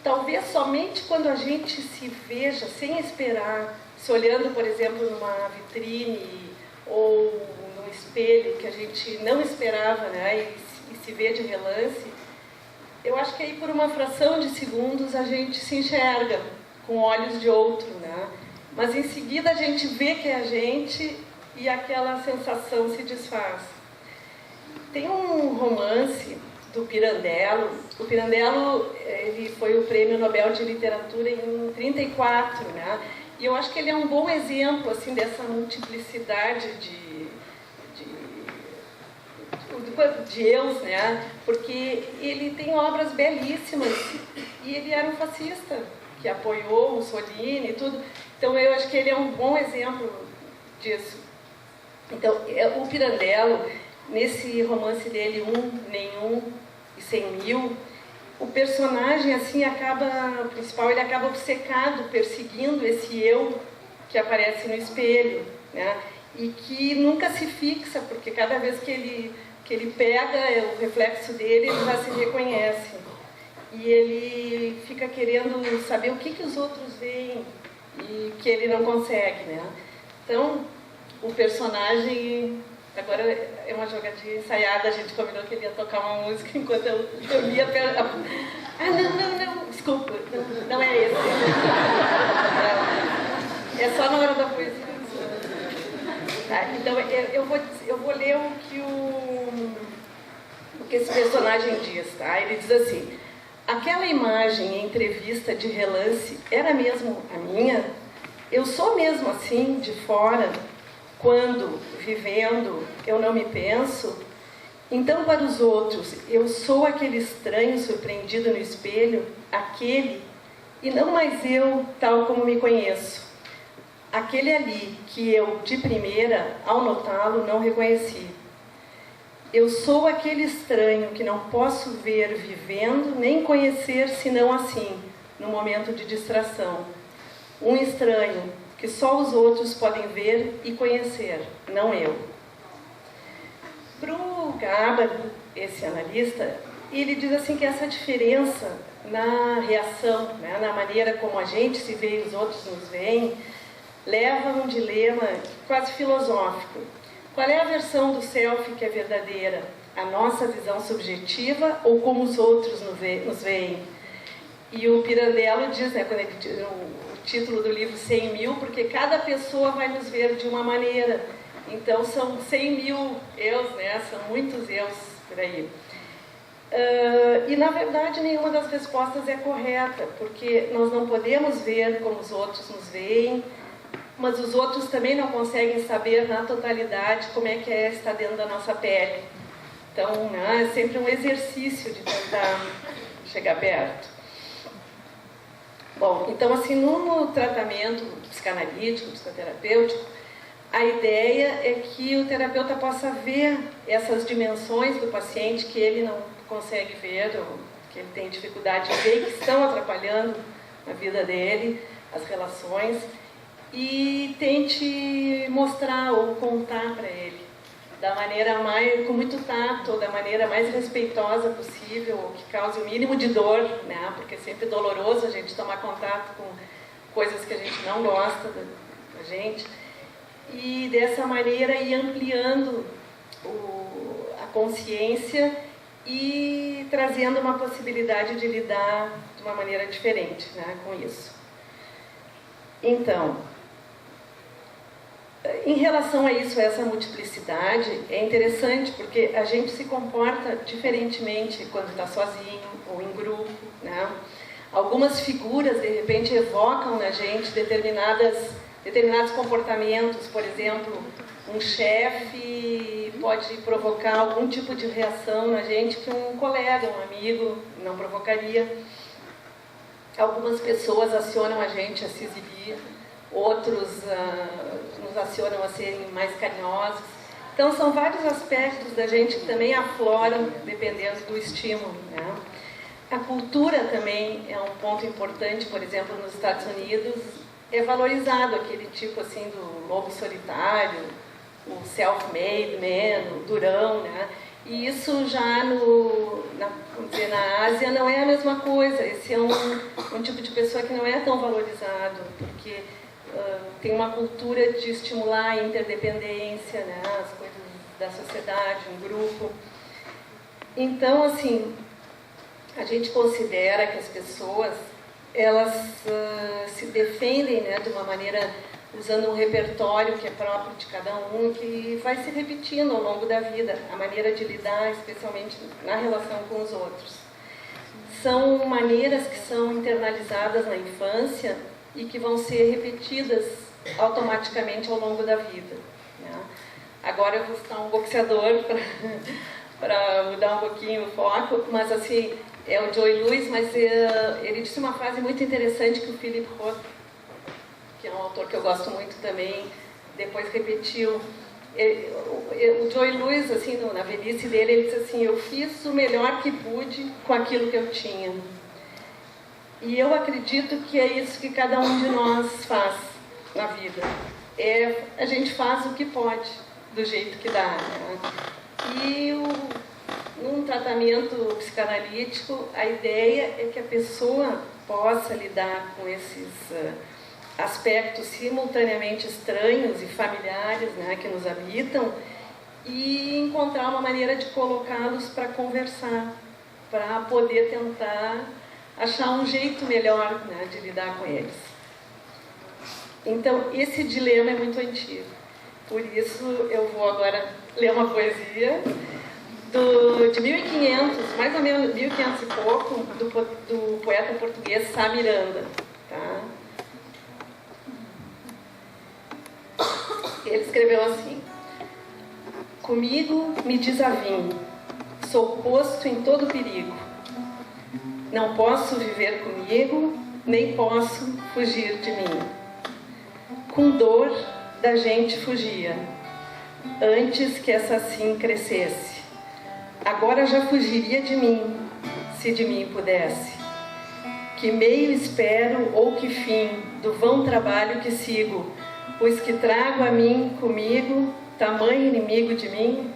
talvez somente quando a gente se veja sem esperar, se olhando, por exemplo, numa vitrine ou num espelho que a gente não esperava, né, e se vê de relance, eu acho que aí por uma fração de segundos a gente se enxerga com olhos de outro, né? Mas em seguida a gente vê que é a gente e aquela sensação se desfaz. Tem um romance do Pirandello. O Pirandello, ele foi o Prêmio Nobel de Literatura em 1934, né? E eu acho que ele é um bom exemplo assim dessa multiplicidade de eus, né? Porque ele tem obras belíssimas e ele era um fascista que apoiou Mussolini e tudo. Então eu acho que ele é um bom exemplo disso. Então o Pirandello, nesse romance dele, Nenhum e 100.000, o personagem assim o principal, ele acaba obcecado, perseguindo esse eu que aparece no espelho, né? E que nunca se fixa, porque cada vez que ele pega o reflexo dele, ele já se reconhece. E ele fica querendo saber o que os outros veem e que ele não consegue, né? Então, o personagem... Agora é uma jogadinha ensaiada, a gente combinou que ele ia tocar uma música enquanto eu lia... não, desculpa, não é esse. É só na hora da poesia. Tá, então, eu vou ler o que esse personagem diz, tá? Ele diz assim: aquela imagem em entrevista de relance era mesmo a minha? Eu sou mesmo assim, de fora, quando, vivendo, eu não me penso? Então, para os outros, eu sou aquele estranho surpreendido no espelho, aquele, e não mais eu, tal como me conheço. Aquele ali que eu, de primeira, ao notá-lo, não reconheci. Eu sou aquele estranho que não posso ver vivendo, nem conhecer senão assim, no momento de distração. Um estranho que só os outros podem ver e conhecer, não eu. Para o Gaber, esse analista, ele diz assim que essa diferença na reação, né, na maneira como a gente se vê e os outros nos veem, leva a um dilema quase filosófico. Qual é a versão do self que é verdadeira? A nossa visão subjetiva ou como os outros nos veem? E o Pirandello diz, né, quando ele diz o título do livro 100.000, porque cada pessoa vai nos ver de uma maneira. Então são 100.000 eus, né? São muitos eus por aí. E na verdade nenhuma das respostas é correta, porque nós não podemos ver como os outros nos veem, mas os outros também não conseguem saber na totalidade como é que é estar dentro da nossa pele. Então, né, é sempre um exercício de tentar chegar perto. Bom, então assim, no tratamento psicanalítico, psicoterapêutico, a ideia é que o terapeuta possa ver essas dimensões do paciente que ele não consegue ver, ou que ele tem dificuldade de ver, que estão atrapalhando a vida dele, as relações, e tente mostrar ou contar para ele da maneira mais, com muito tato, da maneira mais respeitosa possível, que cause o mínimo de dor, né? Porque é sempre doloroso a gente tomar contato com coisas que a gente não gosta da gente, e dessa maneira ir ampliando a consciência e trazendo uma possibilidade de lidar de uma maneira diferente, né, com isso. Então, em relação a isso, a essa multiplicidade, é interessante porque a gente se comporta diferentemente quando está sozinho ou em grupo, né? Algumas figuras, de repente, evocam na gente determinados comportamentos, por exemplo, um chefe pode provocar algum tipo de reação na gente que um colega, um amigo não provocaria. Algumas pessoas acionam a gente a se exibir, outros nos acionam a serem mais carinhosos. Então, são vários aspectos da gente que também afloram dependendo do estímulo, né? A cultura também é um ponto importante. Por exemplo, nos Estados Unidos é valorizado aquele tipo assim do lobo solitário, o self-made man, o durão, né? E isso já vamos dizer, na Ásia não é a mesma coisa. Esse é um tipo de pessoa que não é tão valorizado, porque tem uma cultura de estimular a interdependência, né? As coisas da sociedade, um grupo. Então, assim, a gente considera que as pessoas, elas se defendem, né, de uma maneira, usando um repertório que é próprio de cada um, que vai se repetindo ao longo da vida, a maneira de lidar, especialmente na relação com os outros. São maneiras que são internalizadas na infância e que vão ser repetidas automaticamente ao longo da vida, né? Agora eu vou citar um boxeador para mudar um pouquinho o foco, mas assim, é o Joe Louis, mas ele disse uma frase muito interessante que o Philip Roth, que é um autor que eu gosto muito também, depois repetiu. O Joe Louis, assim, na velhice dele, ele disse assim: eu fiz o melhor que pude com aquilo que eu tinha. E eu acredito que é isso que cada um de nós faz na vida. A gente faz o que pode, do jeito que dá, né? E num tratamento psicanalítico, a ideia é que a pessoa possa lidar com esses aspectos simultaneamente estranhos e familiares, né, que nos habitam, e encontrar uma maneira de colocá-los para conversar, para poder tentar achar um jeito melhor, né, de lidar com eles. Então, esse dilema é muito antigo. Por isso, eu vou agora ler uma poesia de 1500, mais ou menos 1500 e pouco, do poeta português Sá Miranda. Tá? Ele escreveu assim: comigo me desavinho, sou posto em todo perigo. Não posso viver comigo, nem posso fugir de mim. Com dor da gente fugia, antes que essa assim crescesse. Agora já fugiria de mim, se de mim pudesse. Que meio espero ou que fim do vão trabalho que sigo, pois que trago a mim comigo, tamanho inimigo de mim.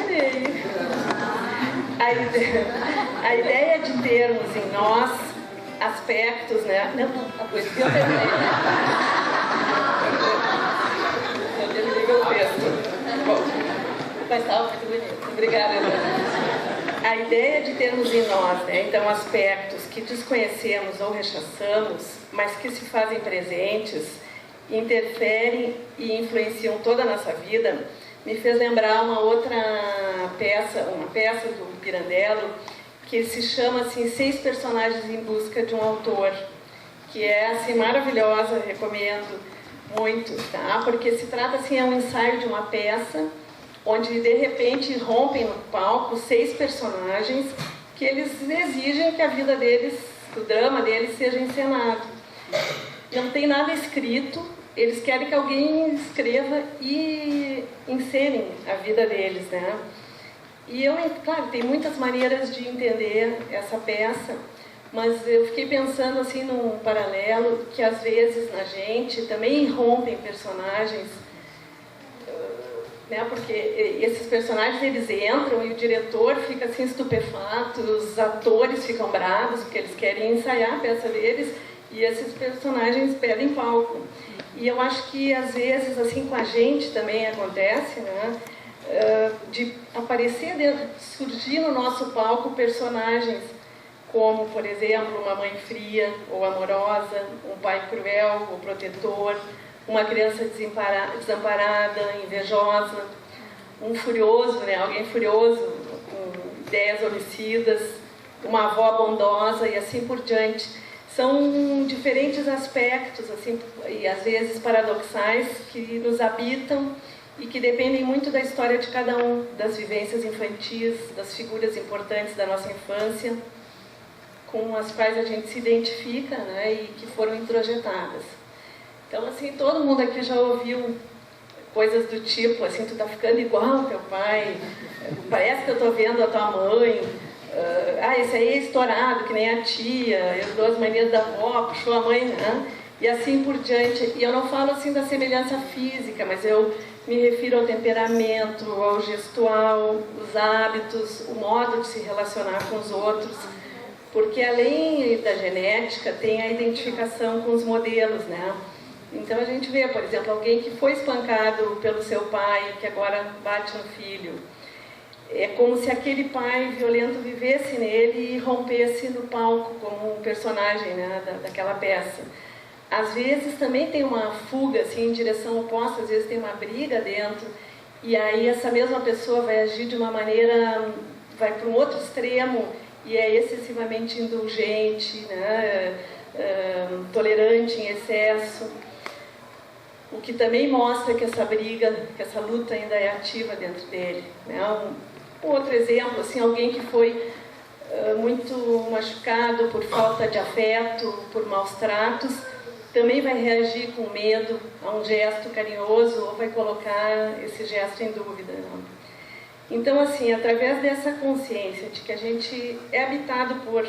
Terminei. A ideia de termos em nós aspectos, né? Não, a poesia eu terminei. Eu terminei meu texto. Bom, mas estava muito bonito. Obrigada, Ana. A ideia de termos em nós, né, então, aspectos que desconhecemos ou rechaçamos, mas que se fazem presentes, interferem e influenciam toda a nossa vida, me fez lembrar uma outra peça, do Pirandello, que se chama assim, 6 personagens em busca de um autor, que é assim, maravilhosa, recomendo muito, tá? Porque se trata assim, é um ensaio de uma peça onde de repente rompem no palco 6 personagens que eles exigem que a vida deles, que o drama deles seja encenado. Não tem nada escrito, eles querem que alguém escreva e encene a vida deles, né? E claro, tem muitas maneiras de entender essa peça, mas eu fiquei pensando assim num paralelo que às vezes na gente também rompem personagens, né? Porque esses personagens eles entram e o diretor fica assim estupefato, os atores ficam bravos porque eles querem ensaiar a peça deles e esses personagens pedem palco. E eu acho que às vezes assim com a gente também acontece, né? De aparecer surgir no nosso palco personagens como, por exemplo, uma mãe fria ou amorosa, um pai cruel ou protetor, uma criança desamparada, invejosa, um furioso, né? Alguém furioso, com ideias homicidas, uma avó bondosa e assim por diante. São diferentes aspectos, assim, e às vezes paradoxais, que nos habitam e que dependem muito da história de cada um, das vivências infantis, das figuras importantes da nossa infância, com as quais a gente se identifica, né, e que foram introjetadas. Então, assim, todo mundo aqui já ouviu coisas do tipo, assim, tu tá ficando igual ao teu pai, parece que eu tô vendo a tua mãe, esse aí é estourado, que nem a tia, herdou as manias da avó, puxou a mãe, né? E assim por diante. E eu não falo assim da semelhança física, mas eu me refiro ao temperamento, ao gestual, os hábitos, o modo de se relacionar com os outros, porque além da genética tem a identificação com os modelos, né? Então a gente vê, por exemplo, alguém que foi espancado pelo seu pai, que agora bate no filho. É como se aquele pai violento vivesse nele e rompesse no palco como um personagem, né, daquela peça. Às vezes também tem uma fuga assim, em direção oposta, às vezes tem uma briga dentro, e aí essa mesma pessoa vai agir de uma maneira, vai para um outro extremo e é excessivamente indulgente, né, tolerante em excesso. O que também mostra que essa briga, que essa luta ainda é ativa dentro dele, né? Um outro exemplo, assim, alguém que foi muito machucado por falta de afeto, por maus tratos, também vai reagir com medo a um gesto carinhoso ou vai colocar esse gesto em dúvida, né? Então, assim, através dessa consciência de que a gente é habitado por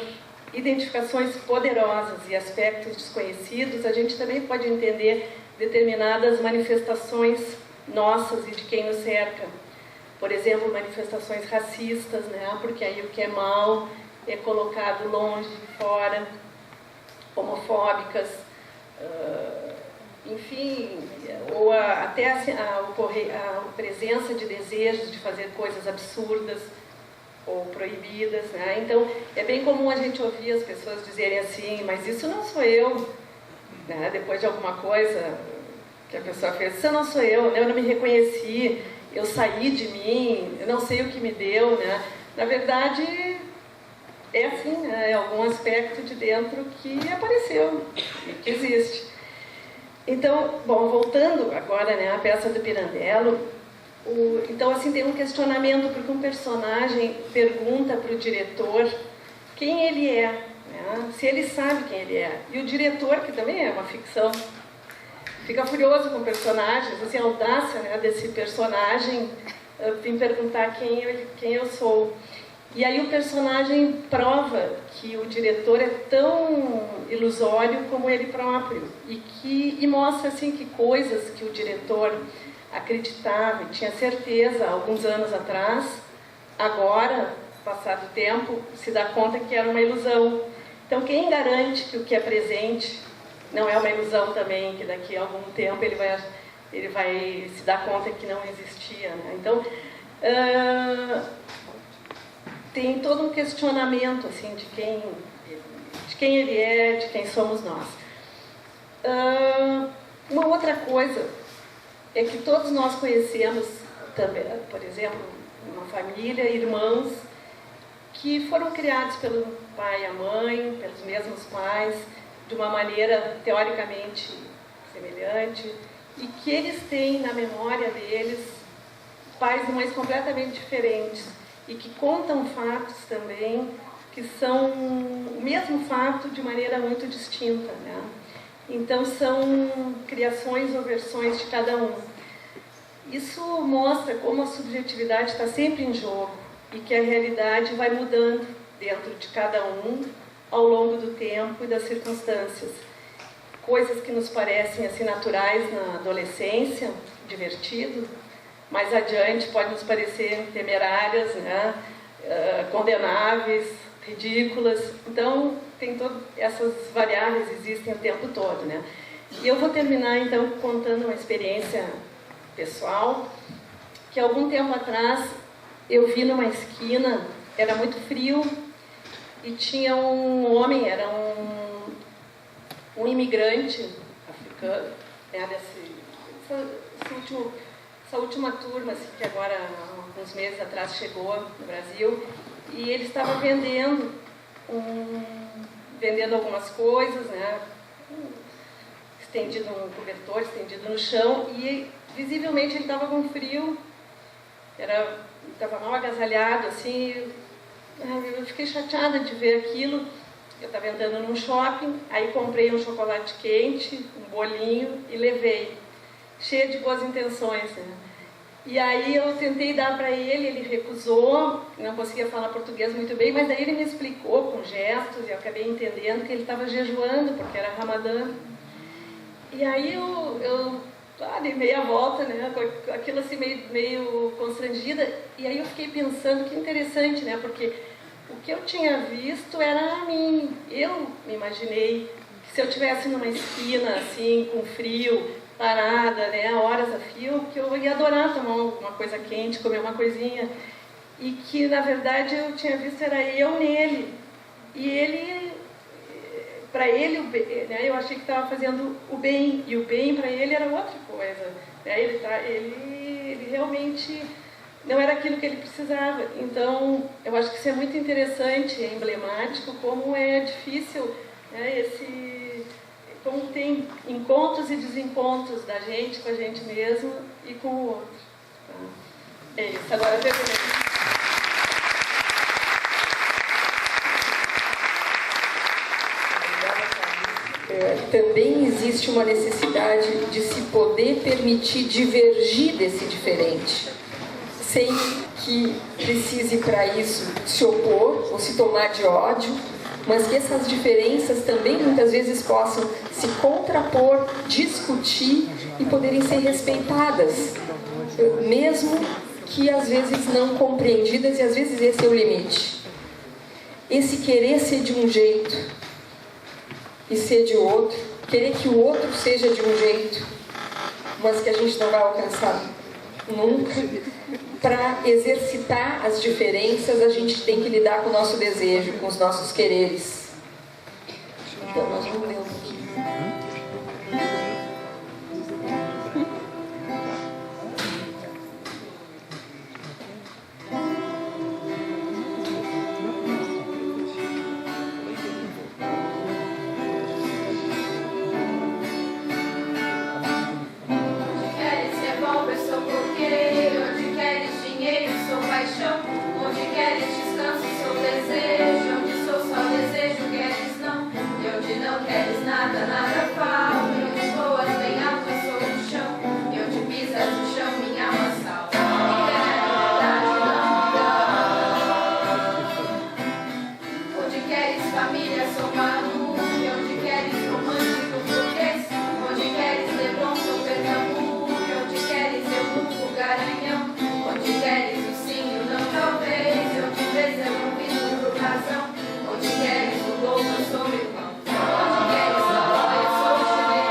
identificações poderosas e aspectos desconhecidos, a gente também pode entender determinadas manifestações nossas e de quem nos cerca. Por exemplo, manifestações racistas, né? Porque aí o que é mal é colocado longe, fora, homofóbicas, enfim, ou até a presença de desejos de fazer coisas absurdas ou proibidas, né? Então, é bem comum a gente ouvir as pessoas dizerem assim, mas isso não sou eu, né? Depois de alguma coisa que a pessoa fez, isso não sou eu não me reconheci, eu saí de mim, eu não sei o que me deu, né? Na verdade, é assim, né? É algum aspecto de dentro que apareceu, que existe. Então, bom, voltando agora, né, à peça do Pirandello, então, assim, tem um questionamento, porque um personagem pergunta para o diretor quem ele é, né? Se ele sabe quem ele é. E o diretor, que também é uma ficção, fica furioso com personagens, assim, a audácia, né, desse personagem vim perguntar quem eu sou. E aí o personagem prova que o diretor é tão ilusório como ele próprio e mostra assim que coisas que o diretor acreditava e tinha certeza alguns anos atrás, agora, passado o tempo, se dá conta que era uma ilusão. Então, quem garante que o que é presente não é uma ilusão também, que daqui a algum tempo ele vai se dar conta que não existia, né? Então, tem todo um questionamento assim, de quem ele é, de quem somos nós. Uma outra coisa é que todos nós conhecemos também, por exemplo, uma família, irmãos, que foram criados pelo pai e a mãe, pelos mesmos pais, de uma maneira teoricamente semelhante, e que eles têm na memória deles pais e mães completamente diferentes, e que contam fatos também que são o mesmo fato de maneira muito distinta, né? Então são criações ou versões de cada um. Isso mostra como a subjetividade está sempre em jogo e que a realidade vai mudando dentro de cada um ao longo do tempo e das circunstâncias. Coisas que nos parecem assim naturais na adolescência, divertido, mais adiante pode nos parecer temerárias, né? Condenáveis, ridículas. Então, tem todas essas variáveis existem o tempo todo, né? E eu vou terminar, então, contando uma experiência pessoal, que algum tempo atrás eu vi numa esquina, era muito frio, e tinha um homem, era um imigrante africano, era essa última turma, assim, que agora, há alguns meses atrás, chegou no Brasil, e ele estava vendendo algumas coisas, né? Estendido no cobertor, estendido no chão, e visivelmente ele estava com frio, estava mal agasalhado, assim. Eu fiquei chateada de ver aquilo. Eu estava entrando num shopping, aí comprei um chocolate quente, um bolinho e levei, cheia de boas intenções, né? E aí eu tentei dar para ele, ele recusou, não conseguia falar português muito bem, mas daí ele me explicou com gestos e eu acabei entendendo que ele estava jejuando, porque era Ramadã. E aí eu dei meia volta, né, com aquilo assim meio constrangida, e aí eu fiquei pensando que interessante, né, porque o que eu tinha visto era a mim. Eu me imaginei que se eu estivesse numa esquina, assim, com frio, parada, né, horas a fio, que eu ia adorar tomar uma coisa quente, comer uma coisinha. E que, na verdade, eu tinha visto era eu nele. E ele, para ele, né, eu achei que estava fazendo o bem, e o bem para ele era outra coisa. Né, ele realmente não era aquilo que ele precisava. Então, eu acho que isso é muito interessante, é emblemático, como é difícil, né, como tem encontros e desencontros da gente com a gente mesmo e com o outro. Tá? É isso, agora eu terminei. Também existe uma necessidade de se poder permitir divergir desse diferente, sem que precise para isso se opor ou se tomar de ódio, mas que essas diferenças também muitas vezes possam se contrapor, discutir e poderem ser respeitadas, mesmo que às vezes não compreendidas, e às vezes esse é o limite. Esse querer ser de um jeito e ser de outro, querer que o outro seja de um jeito, mas que a gente não vai alcançar nunca. Para exercitar as diferenças, a gente tem que lidar com o nosso desejo, com os nossos quereres. Então, nós vamos ler um pouquinho. Onde queres descanso, sou desejo. Onde sou só desejo, queres não. E onde não queres nada, nada falta. E onde voas bem alto, eu sou o chão. E onde pisas no chão, minha alma salta. Onde queres família, sou Manu. E onde queres romântico, burguês. Onde queres Leblon, sou Pernambuco. E onde queres eu, Garanhão. Onde queres o sim, o não, talvez. Onde vês eu não vivo por razão. Onde queres o louco, eu sou irmão. Onde queres Loló, eu sou chinês.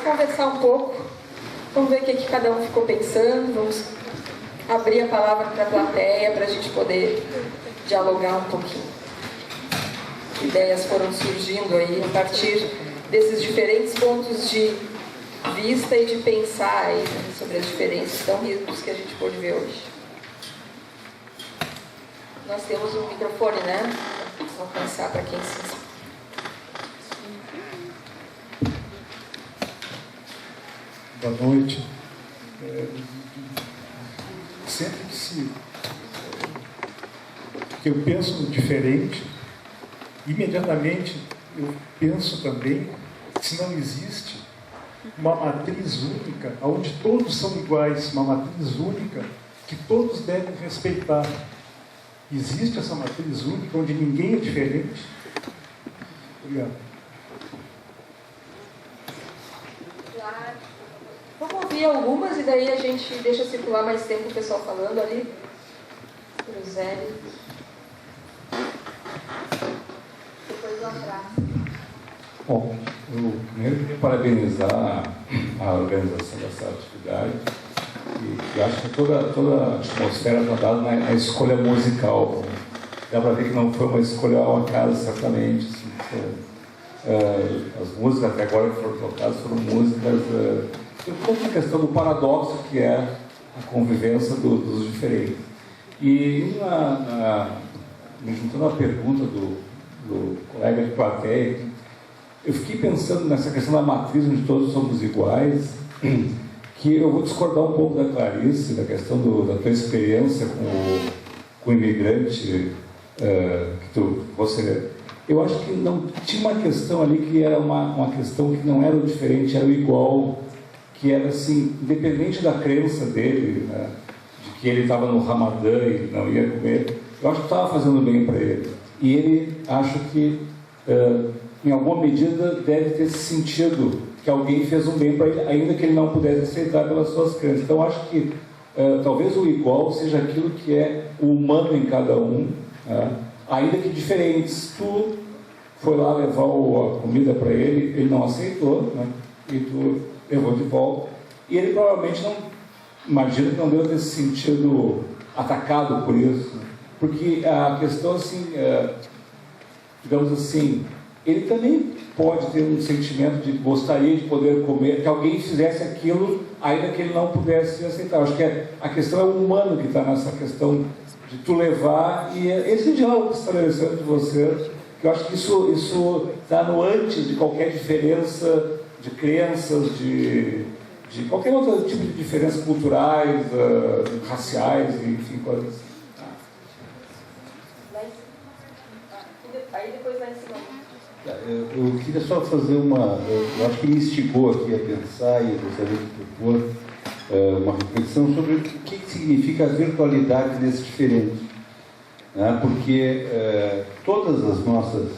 conversar um pouco, vamos ver o que cada um ficou pensando, vamos abrir a palavra para a plateia para a gente poder dialogar um pouquinho. Ideias foram surgindo aí a partir desses diferentes pontos de vista e de pensar aí, né, sobre as diferenças tão ricas que a gente pôde ver hoje. Nós temos um microfone, né? Vamos alcançar para quem se... Boa noite. Sempre que eu penso diferente, imediatamente eu penso também que se não existe uma matriz única, onde todos são iguais, uma matriz única que todos devem respeitar. Existe essa matriz única onde ninguém é diferente? Obrigado. Claro. Vamos ouvir algumas e daí a gente deixa circular mais tempo o pessoal falando ali. José. Depois do abraço. Bom, eu primeiro queria parabenizar a organização dessa atividade e acho que toda a atmosfera está dada na escolha musical. Dá para ver que não foi uma escolha ao acaso, certamente. Assim, as músicas até agora que foram tocadas foram músicas... Tem toda a questão do paradoxo que é a convivência dos diferentes. E me juntando à pergunta do colega de plateia, eu fiquei pensando nessa questão da matriz onde todos somos iguais, que eu vou discordar um pouco da Clarice, da questão da tua experiência com o imigrante que você... Eu acho que não tinha uma questão ali que era uma questão que não era o diferente, era o igual, que era assim, independente da crença dele, né, de que ele estava no Ramadã e não ia comer, eu acho que estava fazendo bem para ele. E ele, acho que, em alguma medida, deve ter sentido que alguém fez um bem para ele, ainda que ele não pudesse aceitar pelas suas crenças. Então, acho que talvez o igual seja aquilo que é o humano em cada um, ainda que diferentes. Tu foi lá levar a comida para ele, ele não aceitou, né, e tu levou de volta. E ele provavelmente não, imagino que não deu ter se sentido atacado por isso, porque a questão, assim, digamos assim, ele também pode ter um sentimento de gostaria de poder comer, que alguém fizesse aquilo, ainda que ele não pudesse aceitar. Acho que a questão é o humano que está nessa questão de tu levar, e esse diálogo que está estabelecendo de você, que eu acho que isso está no antes de qualquer diferença de crenças, de qualquer outro tipo de diferenças culturais, raciais, enfim, coisas assim. Aí depois lá em cima. Eu queria só fazer eu acho que me instigou aqui a pensar e eu gostaria de propor uma reflexão sobre o que significa a virtualidade nesse diferente. Né? Porque todas as nossas,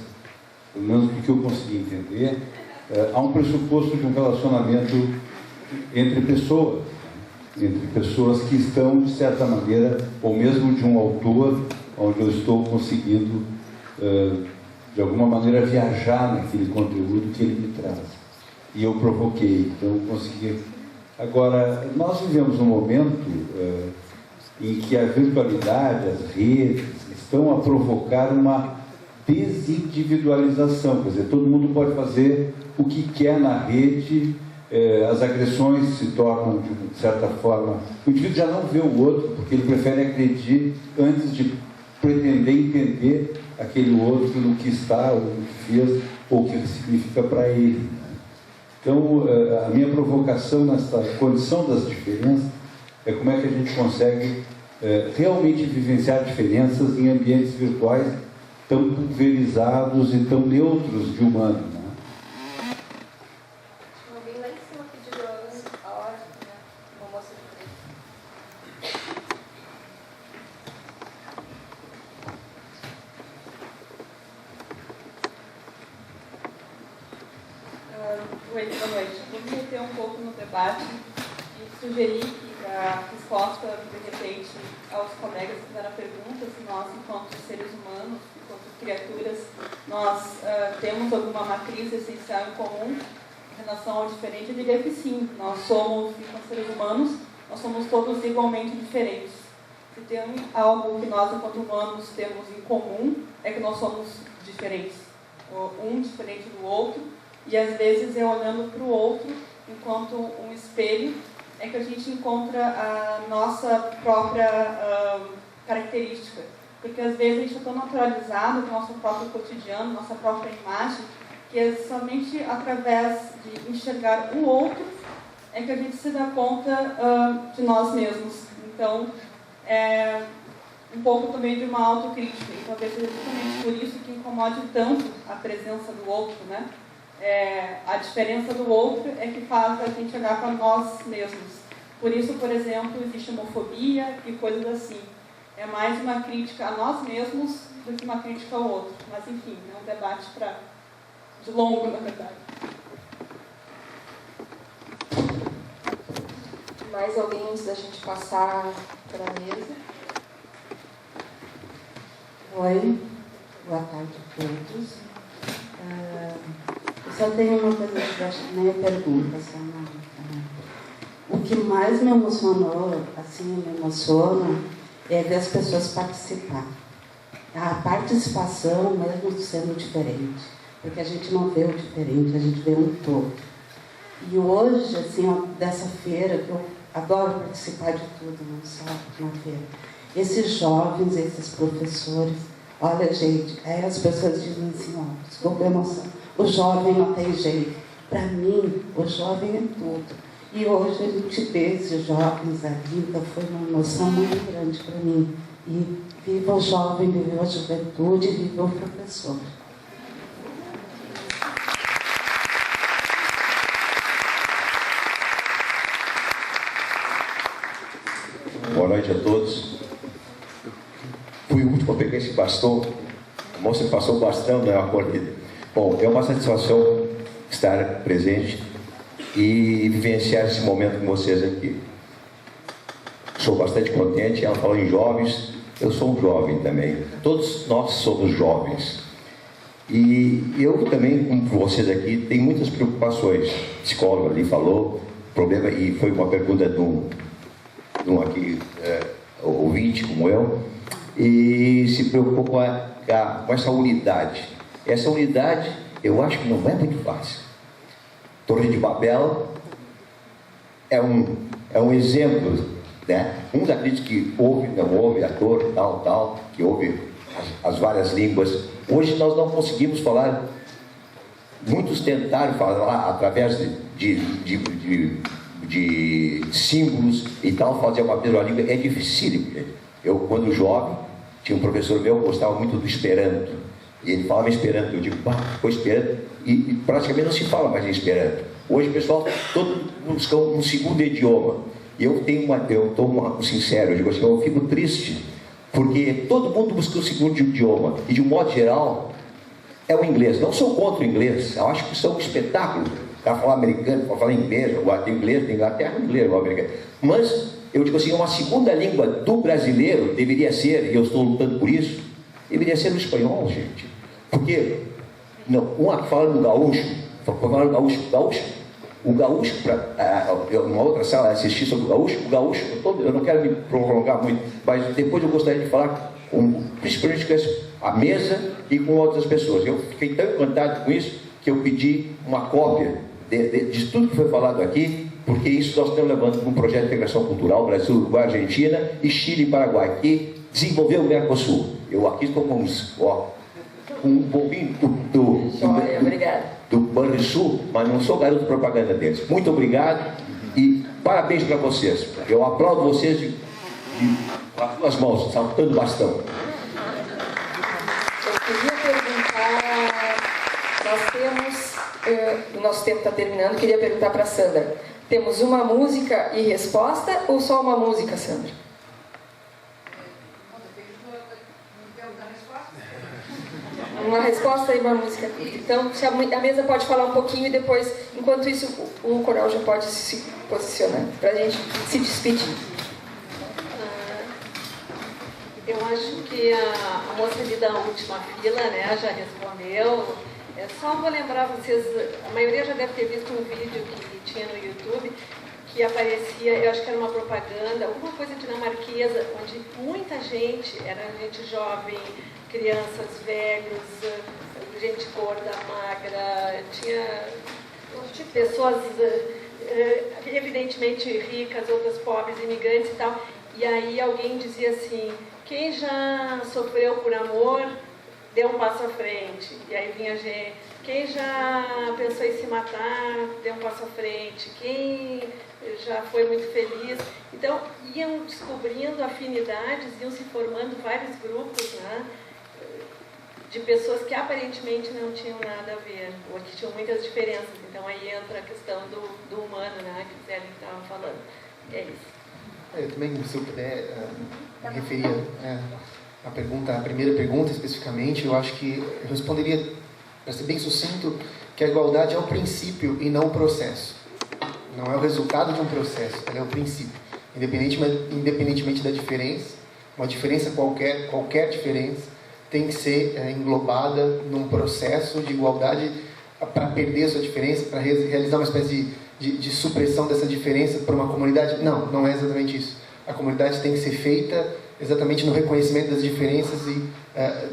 pelo menos do que eu consegui entender, há um pressuposto de um relacionamento entre pessoas que estão, de certa maneira, ou mesmo de um autor, onde eu estou conseguindo, de alguma maneira, viajar naquele conteúdo que ele me traz. E eu provoquei, então eu consegui. Agora, nós vivemos um momento em que a virtualidade, as redes, estão a provocar uma desindividualização, quer dizer, todo mundo pode fazer o que quer na rede, as agressões se tornam, de certa forma, o indivíduo já não vê o outro, porque ele prefere agredir antes de pretender entender aquele outro no que está, ou no que fez, ou o que significa para ele. Então, a minha provocação nessa condição das diferenças é como é que a gente consegue realmente vivenciar diferenças em ambientes virtuais tão pulverizados e tão neutros de humano. Né? Alguém lá em cima pediu a ordem, né? Uma moça de preto. Oi, boa noite. Vou me meter um pouco no debate e sugerir que a resposta, de repente, aos colegas que fizeram a pergunta, se nós, enquanto seres humanos, enquanto criaturas, nós temos alguma matriz essencial em comum em relação ao diferente, eu diria que sim. Nós somos, enquanto seres humanos, nós somos todos igualmente diferentes. Se tem algo que nós, enquanto humanos, temos em comum, é que nós somos diferentes. Um diferente do outro, e às vezes é olhando para o outro, enquanto um espelho, é que a gente encontra a nossa própria característica. Porque às vezes a gente está tão naturalizado com o nosso próprio cotidiano, nossa própria imagem, que é somente através de enxergar o outro é que a gente se dá conta de nós mesmos. Então, é um pouco também de uma autocrítica. E talvez seja justamente por isso que incomode tanto a presença do outro, né? A diferença do outro é que faz a gente olhar para nós mesmos. Por isso, por exemplo, existe homofobia e coisas assim. É mais uma crítica a nós mesmos do que uma crítica ao outro. Mas, enfim, é um debate de longo, na verdade. Mais alguém antes da gente passar para a mesa? Oi, boa tarde a todos. Eu só tenho uma coisa que eu acho que nem é pergunta, só o que mais me emocionou, assim, me emociona, é ver as pessoas participar. A participação, mesmo sendo diferente, porque a gente não vê o diferente, a gente vê um todo. E hoje, assim, ó, dessa feira, que eu adoro participar de tudo, não só na feira, esses jovens, esses professores, olha, gente, aí as pessoas dizem assim, ó, desculpa a emoção, o jovem não tem jeito. Para mim, o jovem é tudo. E hoje a gente vê esses jovens ali, então foi uma emoção muito grande para mim. E viva o jovem, viva a juventude, viva o professor. Boa noite a todos. Fui o último a pegar esse bastão. A moça passou o bastão, não é uma corrida. Bom, é uma satisfação estar presente e vivenciar esse momento com vocês aqui. Sou bastante contente. Ela falou em jovens, eu sou um jovem também. Todos nós somos jovens. E eu também, como vocês aqui, tenho muitas preocupações. O psicólogo ali falou, problema, e foi uma pergunta de um aqui, ouvinte como eu, e se preocupou com essa unidade. Essa unidade, eu acho que não é muito fácil. Torre de Babel é um exemplo, né? Uns acreditam que ouve, não ouve, ator, tal, que ouve as várias línguas. Hoje nós não conseguimos falar, muitos tentaram falar através de símbolos e tal, fazer uma mesma língua, é difícil. Eu, quando jovem, tinha um professor meu que gostava muito do Esperanto, e ele falava Esperanto, eu digo, foi Esperanto, e praticamente não se fala mais em Esperanto. Hoje o pessoal, todo busca um segundo idioma, e eu estou sincero, eu digo assim, eu fico triste, porque todo mundo busca um segundo idioma, e de um modo geral, é o inglês. Não sou contra o inglês, eu acho que isso é um espetáculo. O cara fala americano, pode falar inglês, tem inglês, tem Inglaterra, inglês, americano. Mas, eu digo assim, uma segunda língua do brasileiro deveria ser, e eu estou lutando por isso, deveria ser o espanhol, gente. Porque, não, fala no gaúcho, o gaúcho, numa outra sala assisti sobre o gaúcho, eu não quero me prolongar muito, mas depois eu gostaria de falar, principalmente com a mesa e com outras pessoas. Eu fiquei tão encantado com isso, que eu pedi uma cópia de tudo que foi falado aqui, porque isso nós estamos levando para um projeto de integração cultural, Brasil, Uruguai, Argentina e Chile e Paraguai, que desenvolveu o Mercosul. Eu aqui estou com um pouquinho do Banrisul, mas não sou garoto de propaganda deles. Muito obrigado e parabéns para vocês. Eu aplaudo vocês com as duas mãos, saltando bastão. Eu queria perguntar, o nosso tempo está terminando, queria perguntar para a Sandra, temos uma música e resposta ou só uma música, Sandra? Uma resposta e uma música. Então, se a mesa pode falar um pouquinho e depois, enquanto isso, o coral já pode se posicionar para a gente se despedir. Eu acho que a moça ali da última fila, né, já respondeu, Só vou lembrar vocês, a maioria já deve ter visto um vídeo que tinha no YouTube, que aparecia, eu acho que era uma propaganda, alguma coisa dinamarquesa, onde muita gente, era gente jovem, crianças, velhos, gente gorda, magra, tinha pessoas evidentemente ricas, outras pobres, imigrantes e tal. E aí alguém dizia assim, quem já sofreu por amor, dê um passo à frente. E aí vinha gente, quem já pensou em se matar, dê um passo à frente. Quem já foi muito feliz. Então, iam descobrindo afinidades, iam se formando vários grupos, né, de pessoas que aparentemente não tinham nada a ver, ou que tinham muitas diferenças. Então, aí entra a questão do humano, né, que o Zé estava falando. É isso. Eu também, se eu puder me referir a primeira pergunta especificamente, eu acho que eu responderia, para ser bem sucinto, que a igualdade é o princípio e não o processo. Não é o resultado de um processo, ela é o princípio. Independentemente da diferença, uma diferença qualquer diferença, tem que ser englobada num processo de igualdade para perder a sua diferença, para realizar uma espécie de supressão dessa diferença para uma comunidade. Não é exatamente isso. A comunidade tem que ser feita exatamente no reconhecimento das diferenças e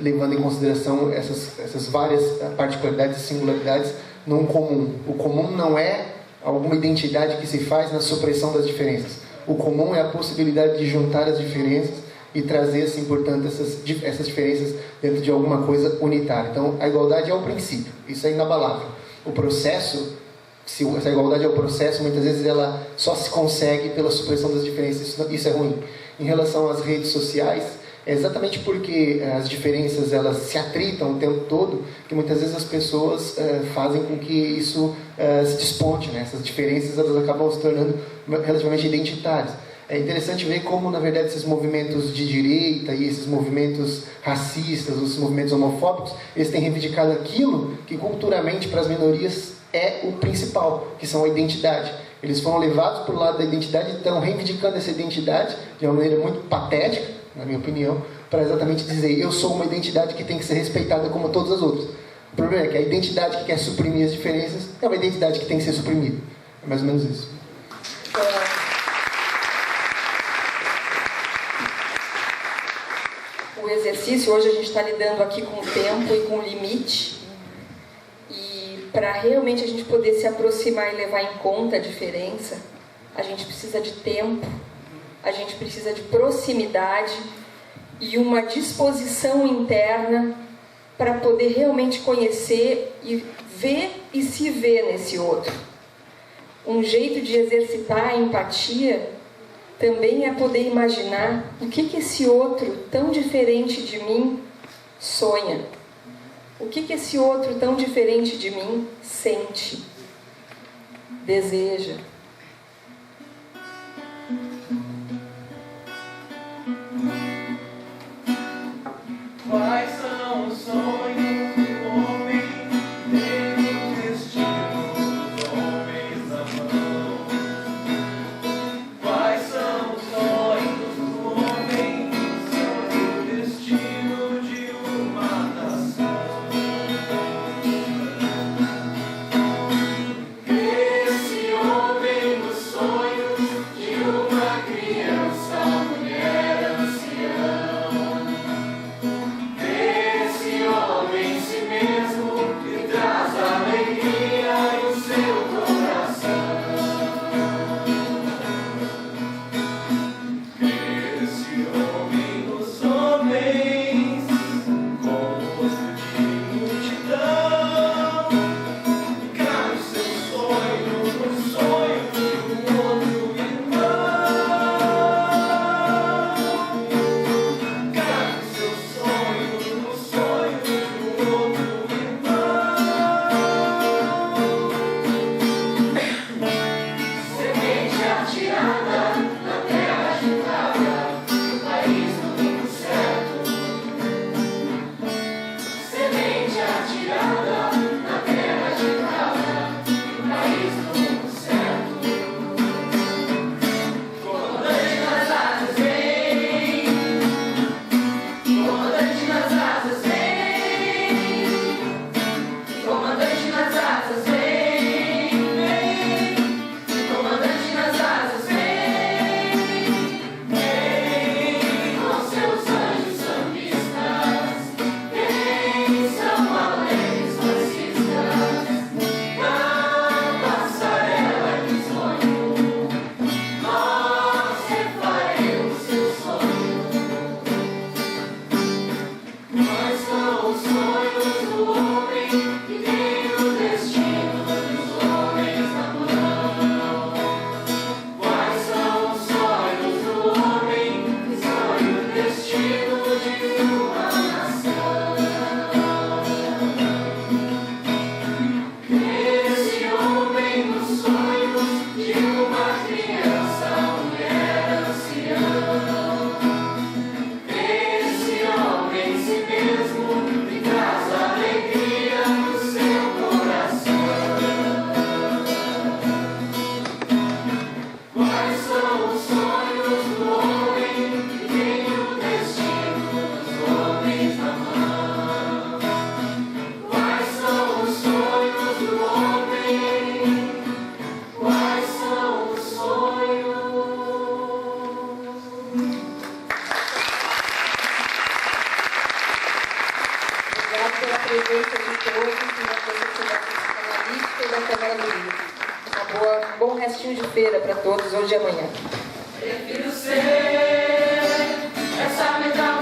levando em consideração essas várias particularidades e singularidades num comum. O comum não é alguma identidade que se faz na supressão das diferenças. O comum é a possibilidade de juntar as diferenças e trazer, assim, portanto, essas diferenças dentro de alguma coisa unitária. Então, a igualdade é o princípio, isso é inabalável. O processo, se essa igualdade é o processo, muitas vezes ela só se consegue pela supressão das diferenças, isso é ruim. Em relação às redes sociais, é exatamente porque as diferenças elas se atritam o tempo todo, que muitas vezes as pessoas fazem com que isso se desponte, né? Essas diferenças elas acabam se tornando relativamente identitárias. É interessante ver como, na verdade, esses movimentos de direita e esses movimentos racistas, esses movimentos homofóbicos, eles têm reivindicado aquilo que culturalmente para as minorias é o principal, que são a identidade. Eles foram levados para o lado da identidade e estão reivindicando essa identidade de uma maneira muito patética, na minha opinião, para exatamente dizer, eu sou uma identidade que tem que ser respeitada como todas as outras. O problema é que a identidade que quer suprimir as diferenças é uma identidade que tem que ser suprimida. É mais ou menos isso. O exercício, hoje a gente está lidando aqui com o tempo e com o limite, e para realmente a gente poder se aproximar e levar em conta a diferença, a gente precisa de tempo, a gente precisa de proximidade e uma disposição interna para poder realmente conhecer e ver e se ver nesse outro. Um jeito de exercitar a empatia também é poder imaginar o que esse outro tão diferente de mim sonha. O que esse outro tão diferente de mim sente, deseja. Quais são os sonhos do homem? Tem o destino dos homens na mão. Quais são os sonhos do homem? São o destino de uma nação. Esse homem restinho de feira para todos hoje e amanhã. Prefiro ser essa metamorfose.